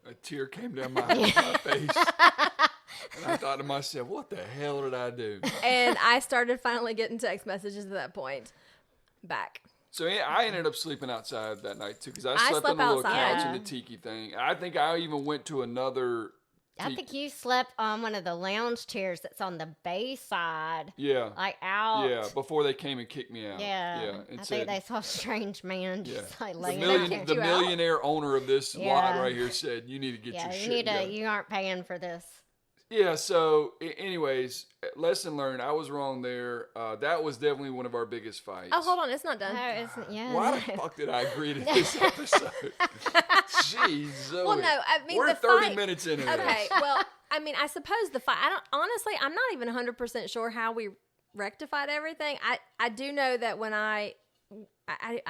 A tear came down my face. And I thought to myself, what the hell did I do?
And I started finally getting text messages at that point. Back.
So I ended up sleeping outside that night too because I slept on the little couch in the tiki thing. I think I even went to another...
I think you slept on one of the lounge chairs that's on the bay side.
Yeah.
Like out.
Yeah, before they came and kicked me out.
Yeah. I think they saw a strange man just like laying there.
The millionaire owner of this lot right here said, you need to get your shit together.
You aren't paying for this.
Yeah, so anyways, lesson learned. I was wrong there. That was definitely one of our biggest fights.
Oh, hold on. It's not done.
Why the fuck did I agree to this episode? Jeez, Zoe.
Well, no, I mean,
we're
the
30
fight,
minutes into this.
Okay, well, I mean, I suppose the fight, I'm not even 100% sure how we rectified everything. I do know that when I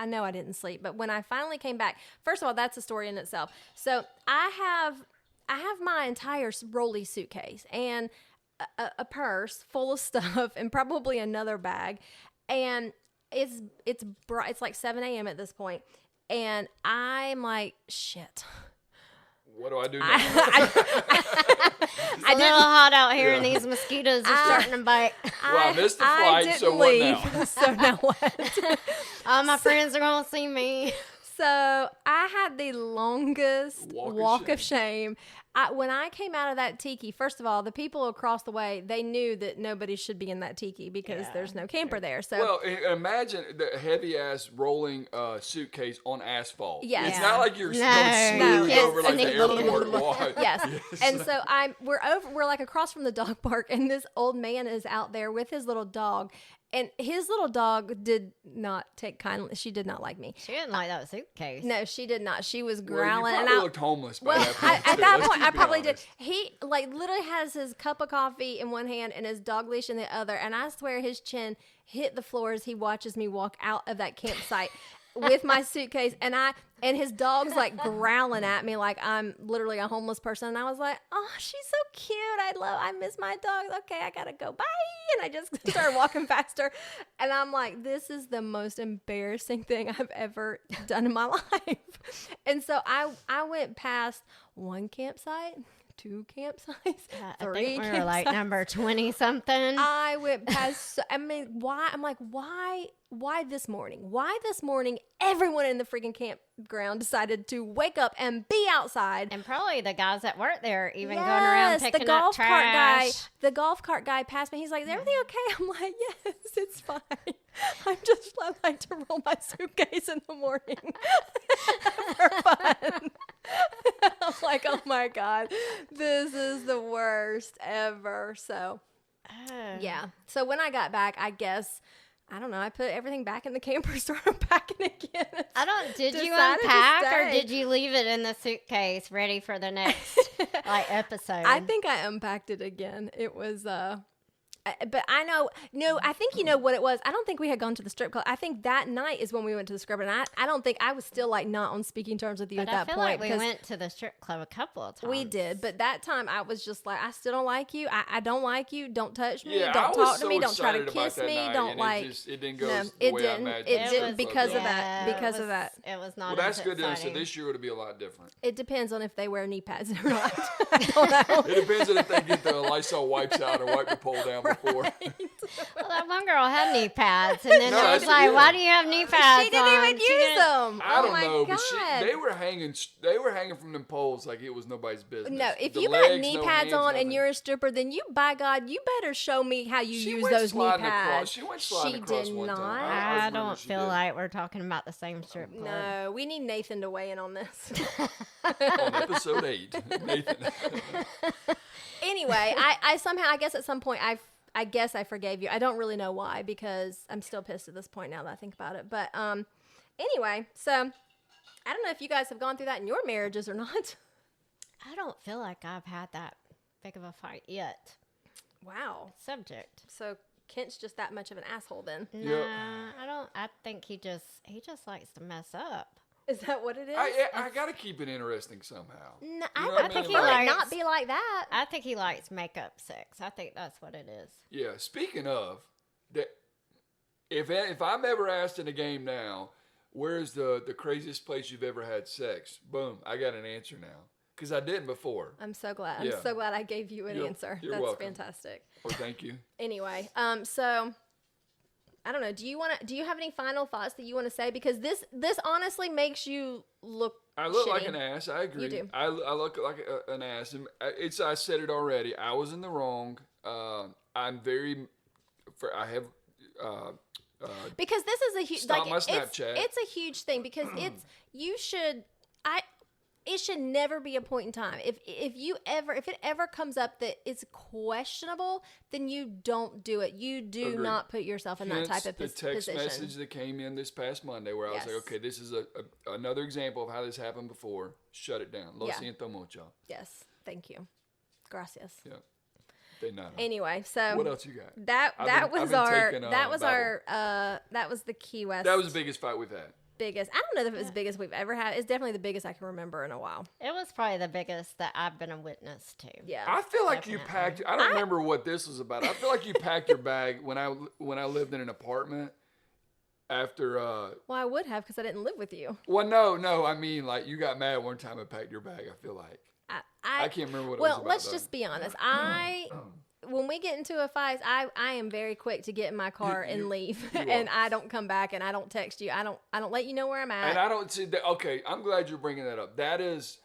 know I didn't sleep, but when I finally came back, first of all, that's a story in itself. So I have my entire rolly suitcase and a purse full of stuff and probably another bag. And it's bright. It's like 7 a.m. at this point. And I'm like, shit.
What do I do now?
It's a little hot out here and these mosquitoes are starting to bite.
Well, I missed the flight, so what now?
So now what?
All my friends are going to see me.
So I had the longest walk of shame. When I came out of that tiki, first of all, the people across the way, they knew that nobody should be in that tiki because there's no camper there. So,
well, imagine the heavy-ass rolling suitcase on asphalt.
Yes.
It's not like you're smooth over like the airport walk.
Yes. And so we're like across from the dog park, and this old man is out there with his little dog. And his little dog did not take kindly. She did not like me.
She didn't like that suitcase.
No, she did not. She was growling.
Well, you probably looked homeless by that point.
At that point, I probably did. He literally has his cup of coffee in one hand and his dog leash in the other. And I swear his chin hit the floor as he watches me walk out of that campsite. with my suitcase, and his dog's like growling at me like I'm literally a homeless person. And I was like, oh, she's so cute. I miss my dog. Okay, I gotta go. Bye. And I just started walking faster. And I'm like, this is the most embarrassing thing I've ever done in my life. And so I went past one campsite, 2 campsites, 3
I think we
campsites.
were like number 20 something.
I went past, why? I'm like, why this morning? Why this morning everyone in the freaking campground decided to wake up and be outside?
And probably the guys that work there even going around picking
the golf
up
cart guy.
trash.
The golf cart guy passed me. He's like, is everything okay? I'm like, yes, it's fine. I like to roll my suitcase in the morning for fun. I'm like, oh my God, this is the worst ever. So, yeah. So when I got back, I guess, I don't know, I put everything back in the camper, started packing again.
Did you
Decided to
unpack or
stay.
did you leave it in the suitcase ready for the next episode?
I think I unpacked it again. It was, but I know, no, I think you know what it was. I don't think we had gone to the strip club. I think that night is when we went to the strip club. And I don't think I was still like not on speaking terms with you
But
at that
I feel
point.
like we
because
went to the strip club a couple of times.
we did. But that time I was just like, I still don't like you. I don't like you. Don't touch me.
Yeah, I
don't
was
talk to
so
me. Don't try to
excited about
kiss
that
me.
night,
Don't
and
like.
it didn't go
No,
as
it
the way I
didn't.
imagined
It didn't
was
because
gonna
of
go.
that. Because of that.
It was not
Well, that's
as
good to know. So
exciting.
this year would be a lot different.
It depends on if they wear knee pads or not. I don't know.
It depends on if they get the Lysol wipes out or wipe the pole down before.
Well, that one girl had knee pads, and then
No,
I was
that's
like,
good.
"Why do you have knee pads?"
She didn't
on?
even
She
use
didn't-
them.
I don't
oh my
know,
God.
but they were hanging from them poles like it was nobody's business.
No, if
The
you got
legs,
knee
no
pads
hands,
on
nothing.
and you're a stripper, then you, by God, you better show me how you
She
use
went
those knee
sliding across-
pads.
she went sliding
She
across
did
one time.
not.
I
I
remember
don't
she
feel
did.
like we're talking about the same strip club.
No, we need Nathan to weigh in on this.
On episode 8, Nathan.
Anyway, I somehow, I guess at some point, I guess I forgave you. I don't really know why, because I'm still pissed at this point now that I think about it. But anyway, so I don't know if you guys have gone through that in your marriages or not.
I don't feel like I've had that big of a fight yet.
Wow.
Subject.
So Kent's just that much of an asshole then.
Nah, I don't. I think he just likes to mess up.
Is that what it is?
I got to keep it interesting somehow.
No,
You know
I
what I
would
mean?
prefer
Like-
it not be like that.
I think he likes makeup sex. I think that's what it is.
Yeah, speaking of, that, if I'm ever asked in a game now, where's the craziest place you've ever had sex? Boom, I got an answer now. Because I didn't before.
I'm so glad.
Yeah.
I'm so glad I gave you an answer.
You're
That's
welcome.
fantastic.
Or thank you.
Anyway, so I don't know. Do you have any final thoughts that you want to say? Because this honestly makes you look.
I look
shitty.
like an ass. I agree.
You do.
I look like an ass. And I said it already. I was in the wrong. I'm very. I have.
Because this is a huge.
Stop my
it's
Snapchat.
a huge thing because it should never be a point in time. If it ever comes up that it's questionable, then you don't do it. You do
Agreed.
not put yourself in that type of
the text
position.
message that came in this past Monday where I was
Yes.
like, okay, this is another example of how this happened before. Shut it down. Lo
Yeah.
siento mucho.
Yes, thank you. Gracias.
Yeah. They not.
Anyway, so
What else you got?
that was our
taking,
that was the Key West.
That was the biggest fight we've had.
biggest. I don't know if it was the biggest we've ever had. It's definitely the biggest I can remember in a while.
It was probably the biggest that I've been a witness to.
Yeah.
I feel like you
Definitely.
packed. I don't remember what this was about. I feel like you packed your bag when I lived in an apartment. After
Well, I would have because I didn't live with you.
well, no. I mean, like you got mad one time and packed your bag. I feel like I can't remember what. it was
Well,
about,
let's
though.
just be honest. When we get into a fight, I am very quick to get in my car and leave,
you
and
are.
I don't come back, and I don't text you. I don't let you know where I'm at.
And I don't see that. Okay, I'm glad you're bringing that up. That is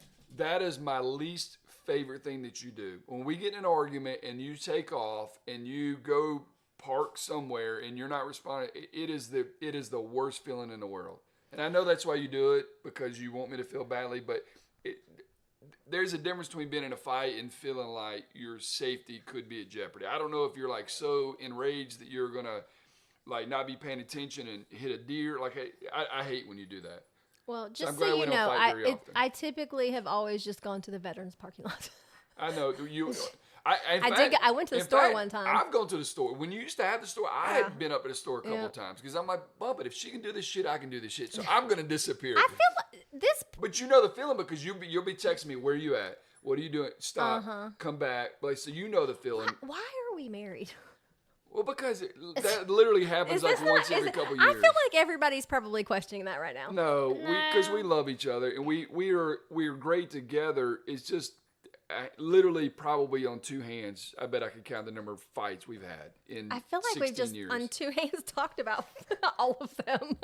my least favorite thing that you do. When we get in an argument and you take off and you go park somewhere and you're not responding, it is the worst feeling in the world. And I know that's why you do it, because you want me to feel badly, but there's a difference between being in a fight and feeling like your safety could be at jeopardy. I don't know if you're like so enraged that you're gonna like not be paying attention and hit a deer. Like I hate when you do that.
Well,
I'm
just
glad
so
we
you
don't
know,
fight very often.
I typically have always just gone to the veterans parking lot.
I know you.
I went to the store one time.
I've gone to the store. When you used to have the store, I had been up at the store a couple of times because I'm like, well, but if she can do this shit, I can do this shit. So I'm gonna disappear.
I feel like this.
But you know the feeling because you'll be texting me, where are you at? What are you doing? Stop. Come back. Like, so you know the feeling.
Why are we married?
Well, because that literally happens like once every couple years.
I feel like everybody's probably questioning that right now.
No, because we love each other and we are great together. It's just literally probably on two hands. I bet I could count the number of fights we've had in.
I feel like we've just
years.
on two hands talked about all of them.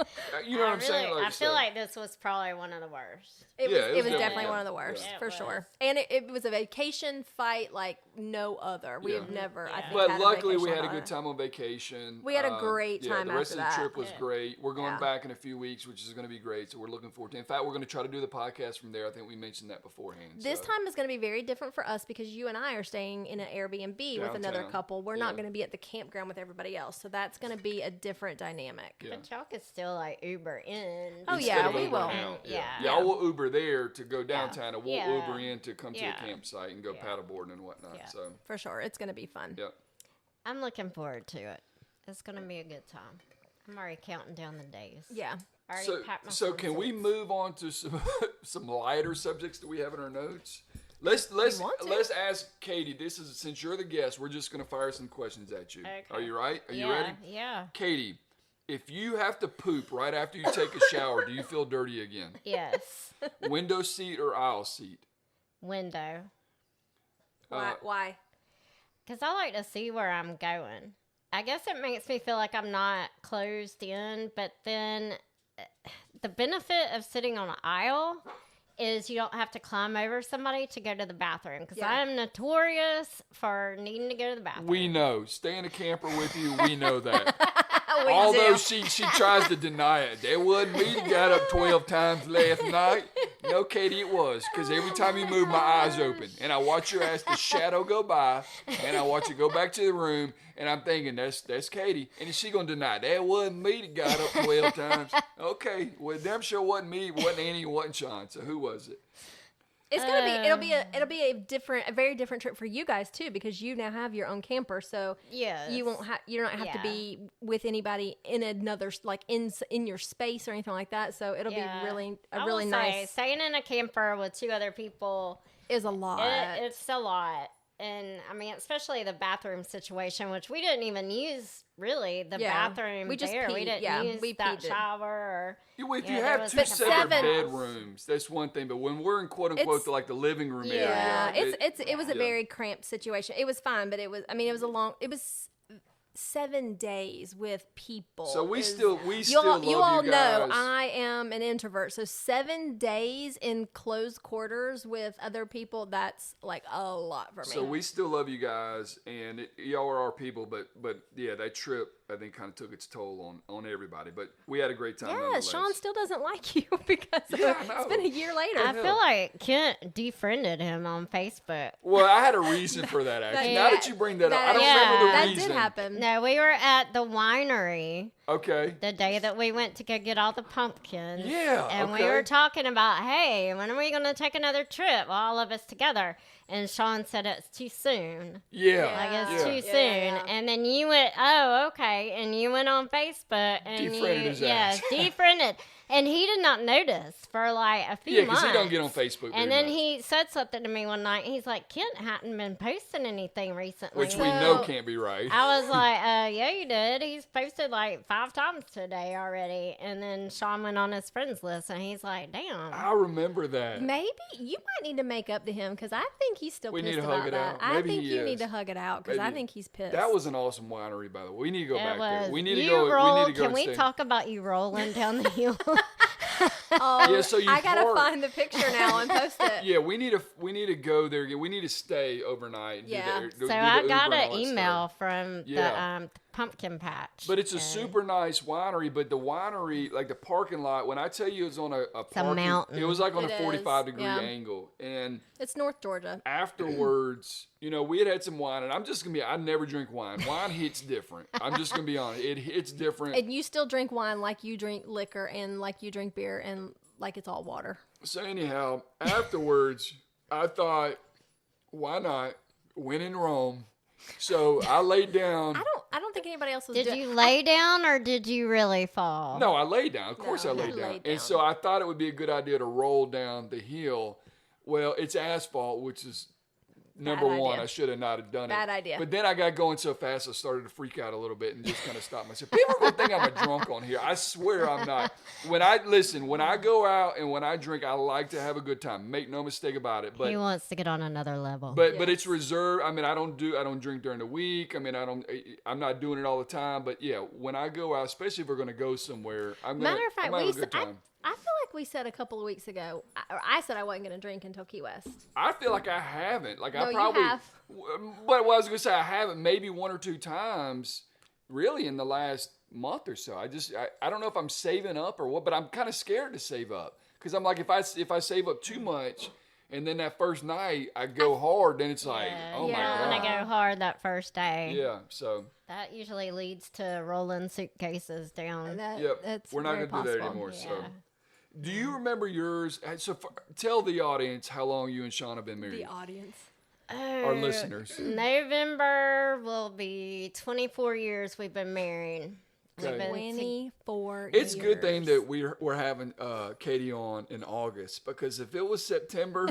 You know what I'm saying?
I feel like this was probably one of the worst.
It was definitely one of the worst, for sure. And it was a vacation fight like no other. We have never, I think,
but
had
luckily
a
we
vacation
had a
like
good time on vacation.
We had a great time
the rest
after
of the
that.
trip was great. We're going back in a few weeks, which is going to be great. So we're looking forward to it. In fact, we're going to try to do the podcast from there. I think we mentioned that beforehand.
This time is going to be very different for us because you and I are staying in an Airbnb with another couple. We're not going to be at the campground with everybody else. So that's going to be a different dynamic.
Yeah.
But y'all could still like Uber in.
Oh,
Instead
yeah,
of
we
Uber
will.
out.
Yeah.
I will Uber there to go downtown, and we'll
Yeah.
Uber in to come to a campsite and go paddleboarding and whatnot.
Yeah.
So
For sure. It's going to be fun.
yeah.
I'm looking forward to it. It's going to be a good time. I'm already counting down the days.
Yeah.
I already
So,
packed my
so can we
swimsuits.
move on to some lighter subjects that we have in our notes? Let's
want to.
let's ask Katie. This is since you're the guest, we're just gonna fire some questions at you.
Okay.
Are you right? Are you ready?
Yeah.
Katie, if you have to poop right after you take a shower, do you feel dirty again?
Yes.
Window seat or aisle seat?
Window.
Why?
Because I like to see where I'm going. I guess it makes me feel like I'm not closed in, but then the benefit of sitting on an aisle is you don't have to climb over somebody to go to the bathroom. Because
Yeah.
I am notorious for needing to go to the bathroom.
We know. Stay in a camper with you. We know that.
We
Although
do.
she tries to deny it. That wasn't me that got up 12 times last night. No, Katie, it was. Because every time you move, my eyes open. And I watch your ass, the shadow go by. And I watch it go back to the room. And I'm thinking, that's Katie. And is she going to deny it? That wasn't me that got up 12 times. Okay. Well, damn sure wasn't me. It wasn't Annie. It wasn't Sean. So who was it?
It's gonna be it'll be a very different trip for you guys too because you now have your own camper, so
Yes.
you don't have to be with anybody in another like in your space or anything like that. So it'll be really
I
really
will
nice.
say, staying in a camper with two other people
Is a lot.
It's a lot. And I mean, especially the bathroom situation, which we didn't even use really the bathroom
We just
there. We
peed.
didn't
Yeah,
use
we
that
peed it.
shower. Or,
If
Yeah,
you
there
have
was
two
like a
separate
seven-
bedrooms, that's one thing. But when we're in quote unquote
It's-
like the living room
yeah,
area,
it was a very cramped situation. It was fine, but it was 7 days with people.
So we
is-
still
you
love
all
you
know
guys.
I am an introvert. So 7 days in closed quarters with other people, that's like a lot for me.
So we still love you guys, and y'all are our people. But yeah, that trip I think kind of took its toll on everybody. But we had a great time.
yeah,
nonetheless.
Sean still doesn't like you because
Yeah, I
it's been
know.
a year later.
I feel like Kent defriended him on Facebook.
Well, I had a reason for that actually. Now that you bring that up, I don't remember the
that
reason.
did happen.
No, we were at the winery
Okay.
the day that we went to go get all the pumpkins.
Yeah,
And
okay.
we were talking about, hey, when are we going to take another trip, all of us together? And Sean said it's too soon.
Yeah.
Like it's
Yeah.
too soon. And then you went, oh, okay. And you went on Facebook and
Defriended his ass.
defriended. And he did not notice for like a few
Yeah,
months.
because he don't get on Facebook.
And
very
then
much.
he said something to me one night. He's like, Kent hadn't been posting anything recently.
Which we know can't be right.
I was like, yeah, you did. He's posted like 5 times today already. And then Sean went on his friends list and he's like, damn.
I remember that.
Maybe you might need to make up to him because I think he's still
We
pissed
need to
about
hug it
that.
out.
I
Maybe
think
he
you
is.
need to hug it out because I
Maybe.
think he's pissed.
That was an awesome winery, by the way. We need to go back there. We need to
You
go.
roll,
we need to go.
can we
and stay.
talk about you rolling down the hill?
Oh,
Yeah, so you
I gotta
park-
find the picture now and post it.
Yeah, we need to go there again. We need to stay overnight. And
Yeah.
Do the,
So
do the
I
Uber
got
and
an
all that
email
stuff.
from
Yeah.
the pumpkin patch.
But it's a
and
super nice winery. But the winery, like the parking lot, when I tell you it's on a parking,
mountain.
it was like on
It
a
is,
45-degree
yeah.
angle. And
It's North Georgia.
afterwards, we had some wine, and I'm just gonna be. I never drink wine. Wine hits different. I'm just gonna be honest. It hits different.
And you still drink wine like you drink liquor and like you drink beer and like it's all water.
So anyhow, afterwards, I thought, why not? when in Rome. So I laid down.
I don't think anybody else was
Did
doing
you lay down or did you really fall?
No, I laid down. Of course
No,
I laid
you
down.
laid
And
down.
so I thought it would be a good idea to roll down the hill. Well, it's asphalt, which is number
Bad
one.
idea.
I should have not have done it.
Bad idea.
But then I got going so fast, I started to freak out a little bit and just kind of stopped myself. People are going to think I'm a drunk on here. I swear I'm not. When I go out and when I drink, I like to have a good time. Make no mistake about it. But
He wants to get on another level.
But it's reserved. I mean, I don't drink during the week. I mean, I'm not doing it all the time. But yeah, when I go out, especially if we're going to go somewhere, I'm going
Matter of fact,
to have a good time.
I feel like we said a couple of weeks ago, I said I wasn't going to drink until Key West.
I feel like I haven't. Like
No,
I
you
probably
have.
But what I was going to say, I haven't maybe one or two times really in the last month or so. I don't know if I'm saving up or what, but I'm kind of scared to save up because I'm like, if I save up too much and then that first night I go hard, then it's like, oh
you
my
don't
God.
want to go hard that first day.
Yeah, so
That usually leads to rolling suitcases down.
That's
we're not
very
going to do that
possible.
anymore.
Yeah.
So, do you remember yours? So, tell the audience how long you and Sean have been married.
The audience.
Our listeners.
November will be 24 years we've been married.
Okay.
We've been
24
It's a good
years.
thing that we're having Katie on in August because if it was September,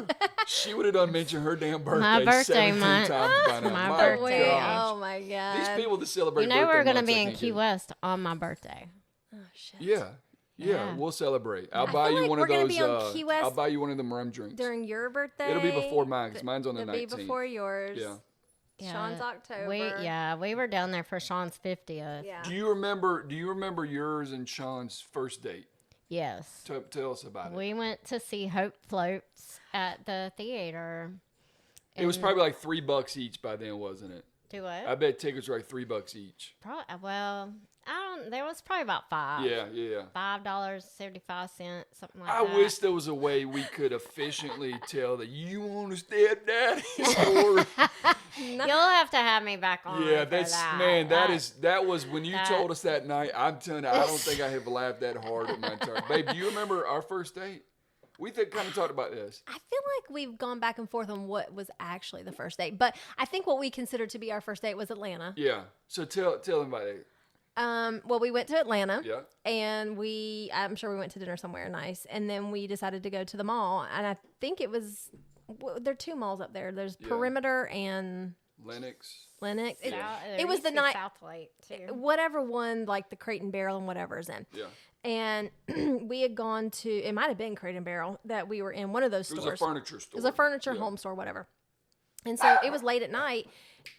she would have done mentioned her damn birthday,
My birthday
17
month.
times by now.
My
My
birthday.
gosh.
Oh my God.
These people that celebrate
You know
birthday
we're going to
months,
be
I
in
can't
Key
get it.
West on my birthday.
Oh shit.
Yeah,
Yeah.
we'll celebrate. I'll
I
buy
feel
you
like
one
we're
of
gonna
those.
be on Key West
I'll buy you one of them rum drinks.
During your birthday.
It'll be before mine because mine's on the
It'll
19th.
be before yours.
Yeah.
Sean's October.
We were down there for Sean's 50th.
Yeah.
Do you remember yours and Sean's first date?
Yes.
Tell us about it.
We went to see Hope Floats at the theater.
It was probably like $3 each by then, wasn't it?
Do what?
I bet tickets were like $3 each.
There was probably about $5.
Yeah.
$5.75, something like
I
that.
wish there was a way we could efficiently tell that you want to stepdaddy's story.
You'll have to have me back on.
Yeah,
for
that's
that.
that was when you told us that night. I'm telling you, I don't think I have laughed that hard at my entire. Babe, do you remember our first date? We kind of talked about this.
I feel like we've gone back and forth on what was actually the first date, but I think what we considered to be our first date was Atlanta.
Yeah. So tell them about it.
Well, we went to Atlanta.
Yeah.
And I'm sure we went to dinner somewhere nice, and then we decided to go to the mall, and I think it was there are two malls up there. There's Perimeter and
Lennox.
It was the night.
South Lake too.
Whatever one, like the Crate and Barrel and whatever's in.
Yeah.
And we had gone to, it might have been Crate and Barrel that we were in one of those
It
stores.
was a furniture store.
It was a furniture home store, whatever. And so it was late at night.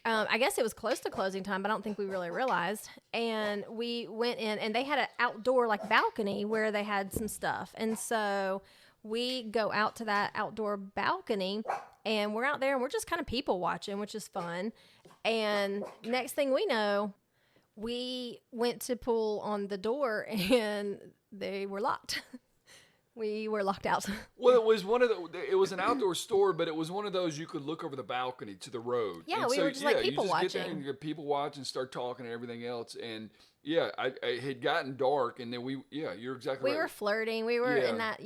I guess it was close to closing time, but I don't think we really realized. And we went in, and they had an outdoor like balcony where they had some stuff. And so we go out to that outdoor balcony, and we're out there, and we're just kind of people watching, which is fun. And next thing we know, we went to pull on the door, and they were locked. We were locked out.
Well, it was an outdoor store, but it was one of those you could look over the balcony to the road.
Yeah,
and
we were just like people
you just get there
watching.
and you get people watch and start talking and everything else. And yeah, it had gotten dark, and then you're exactly
We
right.
were flirting. We were
Yeah.
in that,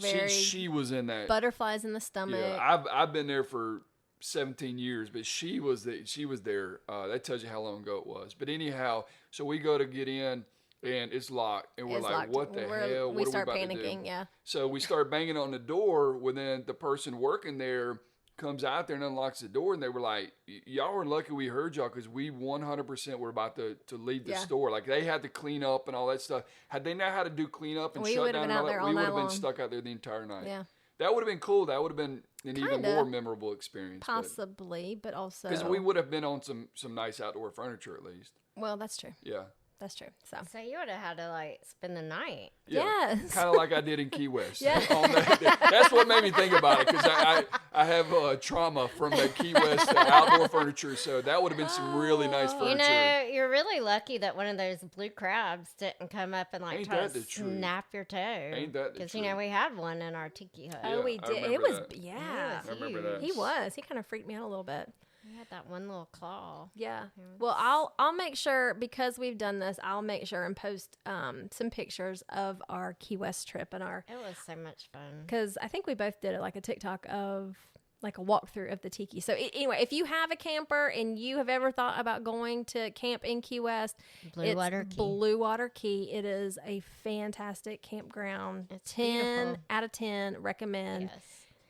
very
She was in that.
butterflies in the stomach.
Yeah, I've been there for 17 years, but she was there. That tells you how long ago it was. But anyhow, so we go to get in, and it's locked, and we're
It's
like,
locked.
what the hell?
We
What
start
are we about
panicking,
to do?
yeah.
So we start banging on the door. When then the person working there comes out there and unlocks the door, and they were like, y'all were lucky we heard y'all because we 100% were about to leave the
Yeah.
store. Like they had to clean up and all that stuff. Had they known how to do clean up and
We
shut
would've
down
been
and all
out there
that,
all
we would
night
have been
long.
stuck out there the entire night.
Yeah.
That would have been cool. That would have been an even
Kinda.
more memorable experience.
Possibly, but also.
Because we would have been on some nice outdoor furniture at least.
Well, that's true.
Yeah.
That's true. So.
So you would have had to spend the night.
Yes.
Kind of like I did in Key West.
Yeah.
That's what made me think about it because I have trauma from the Key West outdoor furniture. So that would have been some really nice furniture.
You know, you're really lucky that one of those blue crabs didn't come up and
Ain't
try
that
to
the truth?
snap your toe.
Ain't that the
Because
truth?
we had one in our tiki hut.
Oh, we
I
did. It
remember
was,
that.
yeah.
It was
I remember that.
He was. He kind of freaked me out a little bit.
We had that one little claw.
Yeah. Well, I'll make sure, because we've done this, I'll make sure and post some pictures of our Key West trip and
It was so much fun.
because I think we both did it like a TikTok of like a walkthrough of the tiki. So anyway, if you have a camper and you have ever thought about going to camp in Key West,
Blue Water Key.
Blue Water Key. It is a fantastic campground.
It's
10
beautiful.
out of 10 recommend.
Yes.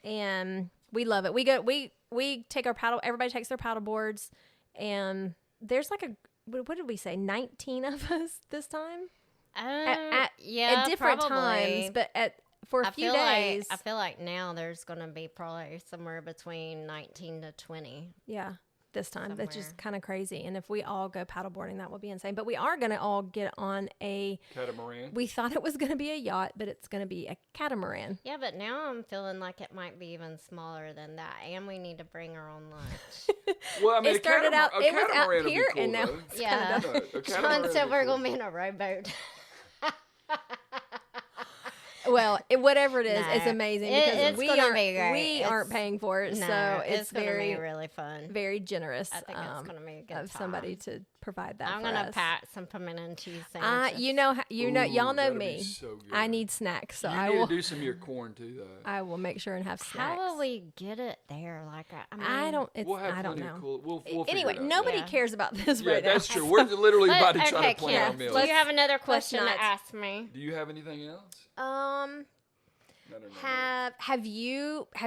And we love it. We take our paddle. Everybody takes their paddle boards, and there's like what did we say? 19 of us this time.
Yeah,
at different
probably.
times, but for a few days.
I feel like now there's going to be probably somewhere between 19 to 20.
Yeah, this time. That's just
Somewhere.
kind of crazy. And if we all go paddleboarding, that will be insane. But we are going to all get on a
Catamaran.
We thought it was going to be a yacht, but it's going to be a catamaran.
Yeah, but now I'm feeling like it might be even smaller than that, and we need to bring our own lunch.
Well, I mean,
It started out. It was out
would be
here,
cool,
and now
though.
it's
Yeah.
kind of
No, a
Sean
catamaran
said
would
we're
be cool.
going to be in a rowboat.
Well, whatever it is,
No,
it's amazing
it's
because we
gonna
aren't
be great.
we aren't
It's-
paying for it,
No,
so it's
going to be
very
really fun.
very generous.
I think it's going to be a good
of
time.
somebody to provide that.
I'm
for
going to
us.
pack some pimento and cheese sandwiches.
You know,
Ooh,
y'all know
that'd be
me.
so good.
I need snacks, so
You
I
need
will.
to do some of your corn too, though.
I will make sure and have snacks.
How will we get it there? Like, I mean,
I don't. It's,
We'll have
I don't
plenty
know.
of cool. We'll figure
Anyway,
it out.
nobody
Yeah.
cares about this
Yeah,
right now.
that's true. We're literally
But-
about to try
okay,
to plan
Kim,
our meals.
do you have another
let's
question
not-
to ask me?
Do you have anything else? I don't know.
Have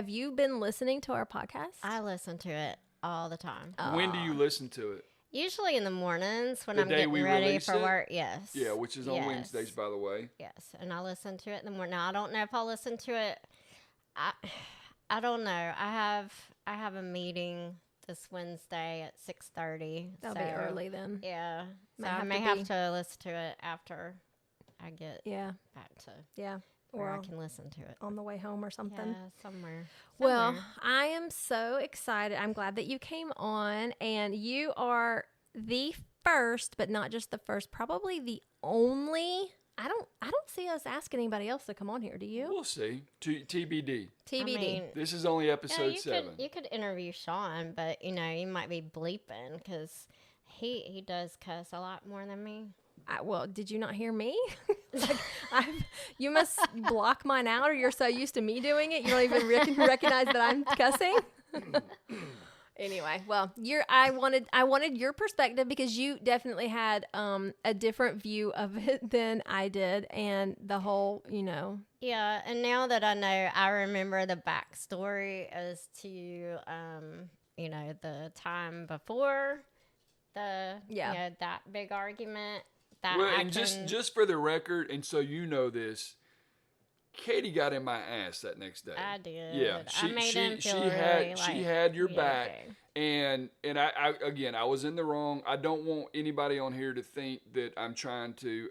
you been listening to our podcast?
I listen to it all the time.
When do you listen to it?
Usually in the mornings when
The
I'm
day
getting
we
ready
release
for
it?
work. Yes.
Yeah, which is on
Yes.
Wednesdays, by the way.
Yes, and I listen to it in the morning. Now I don't know if I'll listen to it. I don't know. I have a meeting this Wednesday at 6:30.
That'll be early then.
Yeah, so
Might
I
have
may
to
have
be-
to listen to it after I get
Yeah,
back to
yeah.
where I
Or
can listen to it.
on the way home or something.
Yeah, somewhere.
Well,
Somewhere.
I am so excited. I'm glad that you came on, and you are the first, but not just the first, probably the only. I don't see us asking anybody else to come on here. Do you?
We'll see. TBD.
TBD.
I mean,
This is only
yeah,
episode 7.
you could interview Sean, but you might be bleeping because he does cuss a lot more than me.
Well, did you not hear me? Like, you must block mine out, or you're so used to me doing it, you don't even recognize that I'm cussing. Anyway, well, I wanted your perspective because you definitely had a different view of it than I did, and the whole,
Yeah, and now that I remember the backstory as to, the time before that big argument. That
Well,
I
and
can,
just for the record, and so you know this, Katie got in my ass that next day.
I did.
Yeah,
I made him feel
she had your back,
okay.
and I was in the wrong. I don't want anybody on here to think that I'm trying to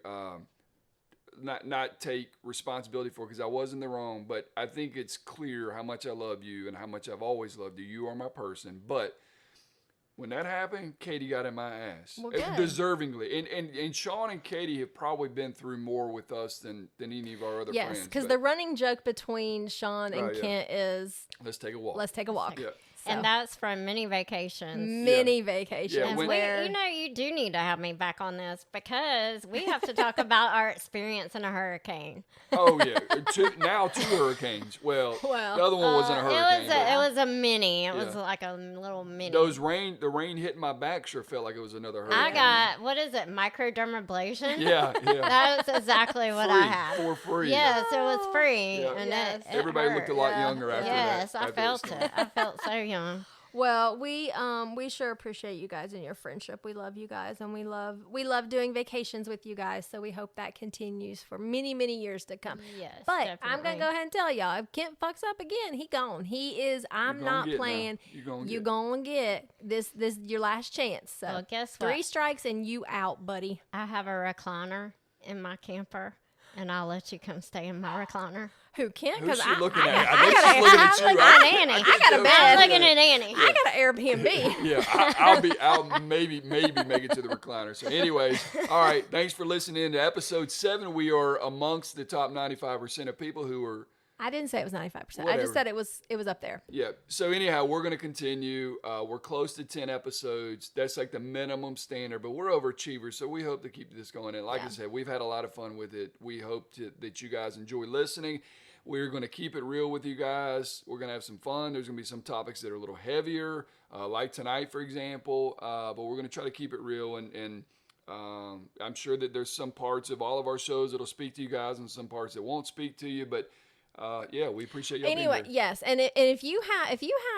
not take responsibility for it, because I was in the wrong. But I think it's clear how much I love you and how much I've always loved you. You are my person, but when that happened, Katie got in my ass.
Well, good.
Deservingly. And Sean and Katie have probably been through more with us than any of our other
yes,
friends.
because
but
the running joke between Sean and
Right, yeah.
Kent is,
let's take a walk.
let's take a walk.
Yeah.
So,
And that's from many vacations.
many vacations
Yeah, when-
where
You do need to have me back on this because we have to talk about our experience in a hurricane.
Oh, yeah. Two hurricanes. Well,
Well,
the other one wasn't a hurricane. but
It was a mini. It was
Yeah.
like a little mini.
the rain hitting my back sure felt like it was another hurricane.
I got, what is it, microdermabrasion?
Yeah.
That's exactly what I had.
For free.
Yes, it was free.
Yeah.
And
Yes.
it
Everybody looked a lot
Yeah.
younger after that.
Yes, I
after
felt
the storm.
it. I felt so young.
Well, we sure appreciate you guys and your friendship. We love you guys, and we love doing vacations with you guys. So we hope that continues for many, many years to come.
Yes,
But I'm gonna
definitely.
go ahead and tell y'all, if Kent fucks up again, he gone. He is. I'm
gonna
not
get now.
playing.
You
You
gonna get.
gonna get this your last chance. So
Well, guess what?
3 strikes and you out, buddy.
I have a recliner in my camper, and I'll let you come stay in my recliner.
Who Kent?
Who's
Because
she
I
looking
I
at?
got-
I think she's looking at you.
I'm looking at Annie.
I got a
I'm
bed.
looking at Annie.
I got an Airbnb.
Yeah, I'll maybe make it to the recliner. So anyways, all right, thanks for listening to episode 7. We are amongst the top 95% of people who are,
I didn't say it was 95%. I
Whatever.
just said it was up there.
yeah. So anyhow, we're going to continue. We're close to 10 episodes. That's like the minimum standard, but we're overachievers, so we hope to keep this going. And like I said, we've had a lot of fun with it. We hope that you guys enjoy listening. We're going to keep it real with you guys. We're going to have some fun. There's going to be some topics that are a little heavier, like tonight, for example. But we're going to try to keep it real. And I'm sure that there's some parts of all of our shows that'll speak to you guys and some parts that won't speak to you. But yeah, we appreciate you.
Anyway, yes, and if you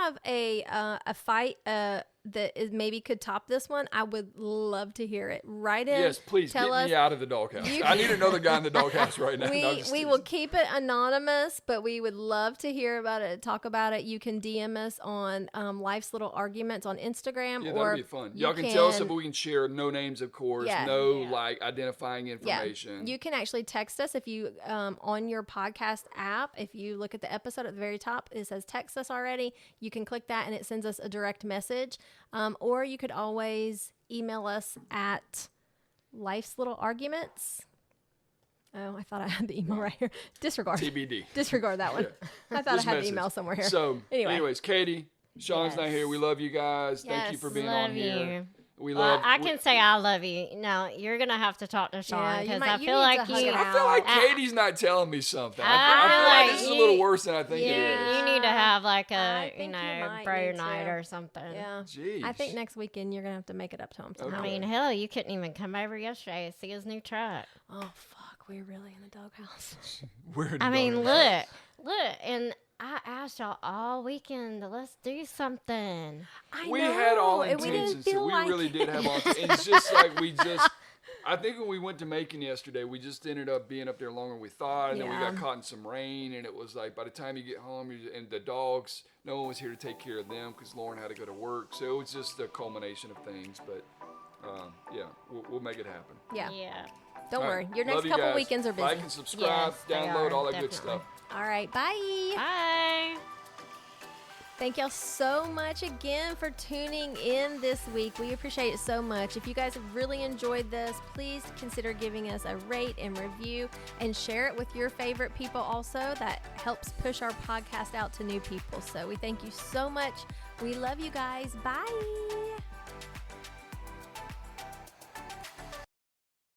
have a fight that is maybe could top this one, I would love to hear it. Write in.
Yes, please get me out of the doghouse. I need another guy in the doghouse right now.
We will keep it anonymous, but we would love to hear about it, talk about it. You can DM us on Life's Little Arguments on Instagram.
Yeah,
or
that'd be fun. Y'all can tell us if we can share. No names, of course.
Yeah.
No like identifying information.
Yeah. You can actually text us if you on your podcast app. If you look at the episode at the very top, it says text us already. You can click that and it sends us a direct message. Or you could always email us at Life's Little Arguments. Oh, I thought I had the email right here. Disregard.
TBD.
Disregard that one.
Yeah.
I thought I had the email somewhere here.
So, anyways, Katie, Sean's not here. We love you guys.
Yes.
Thank you for being
Love
on here.
you.
I
can say I love you. No, you're gonna have to talk to Sean because I feel like you.
I feel like Katie's not telling me something. I feel like this is a little worse than I think it is.
You need to have like a bro
need
night
to.
or something.
Yeah.
Jeez.
I think next weekend you're gonna have to make it up to him somehow.
I mean, hell, you couldn't even come over yesterday to see his new truck.
Oh fuck, we're really in the doghouse.
Look, and I asked y'all all weekend to let's do something.
We had all intentions. We really did have all intentions. It's just like I think when we went to Macon yesterday, we just ended up being up there longer than we thought. And then we got caught in some rain. And it was like by the time you get home, and the dogs, no one was here to take care of them because Lauren had to go to work. So it was just a culmination of things. But yeah, we'll make it happen.
Yeah.
Yeah.
Don't worry. Your next
Love you
couple
guys.
weekends are busy.
Like and subscribe, download, all that good stuff.
All right. Bye.
Bye.
Thank y'all so much again for tuning in this week. We appreciate it so much. If you guys have really enjoyed this, please consider giving us a rate and review and share it with your favorite people also. That helps push our podcast out to new people. So we thank you so much. We love you guys. Bye.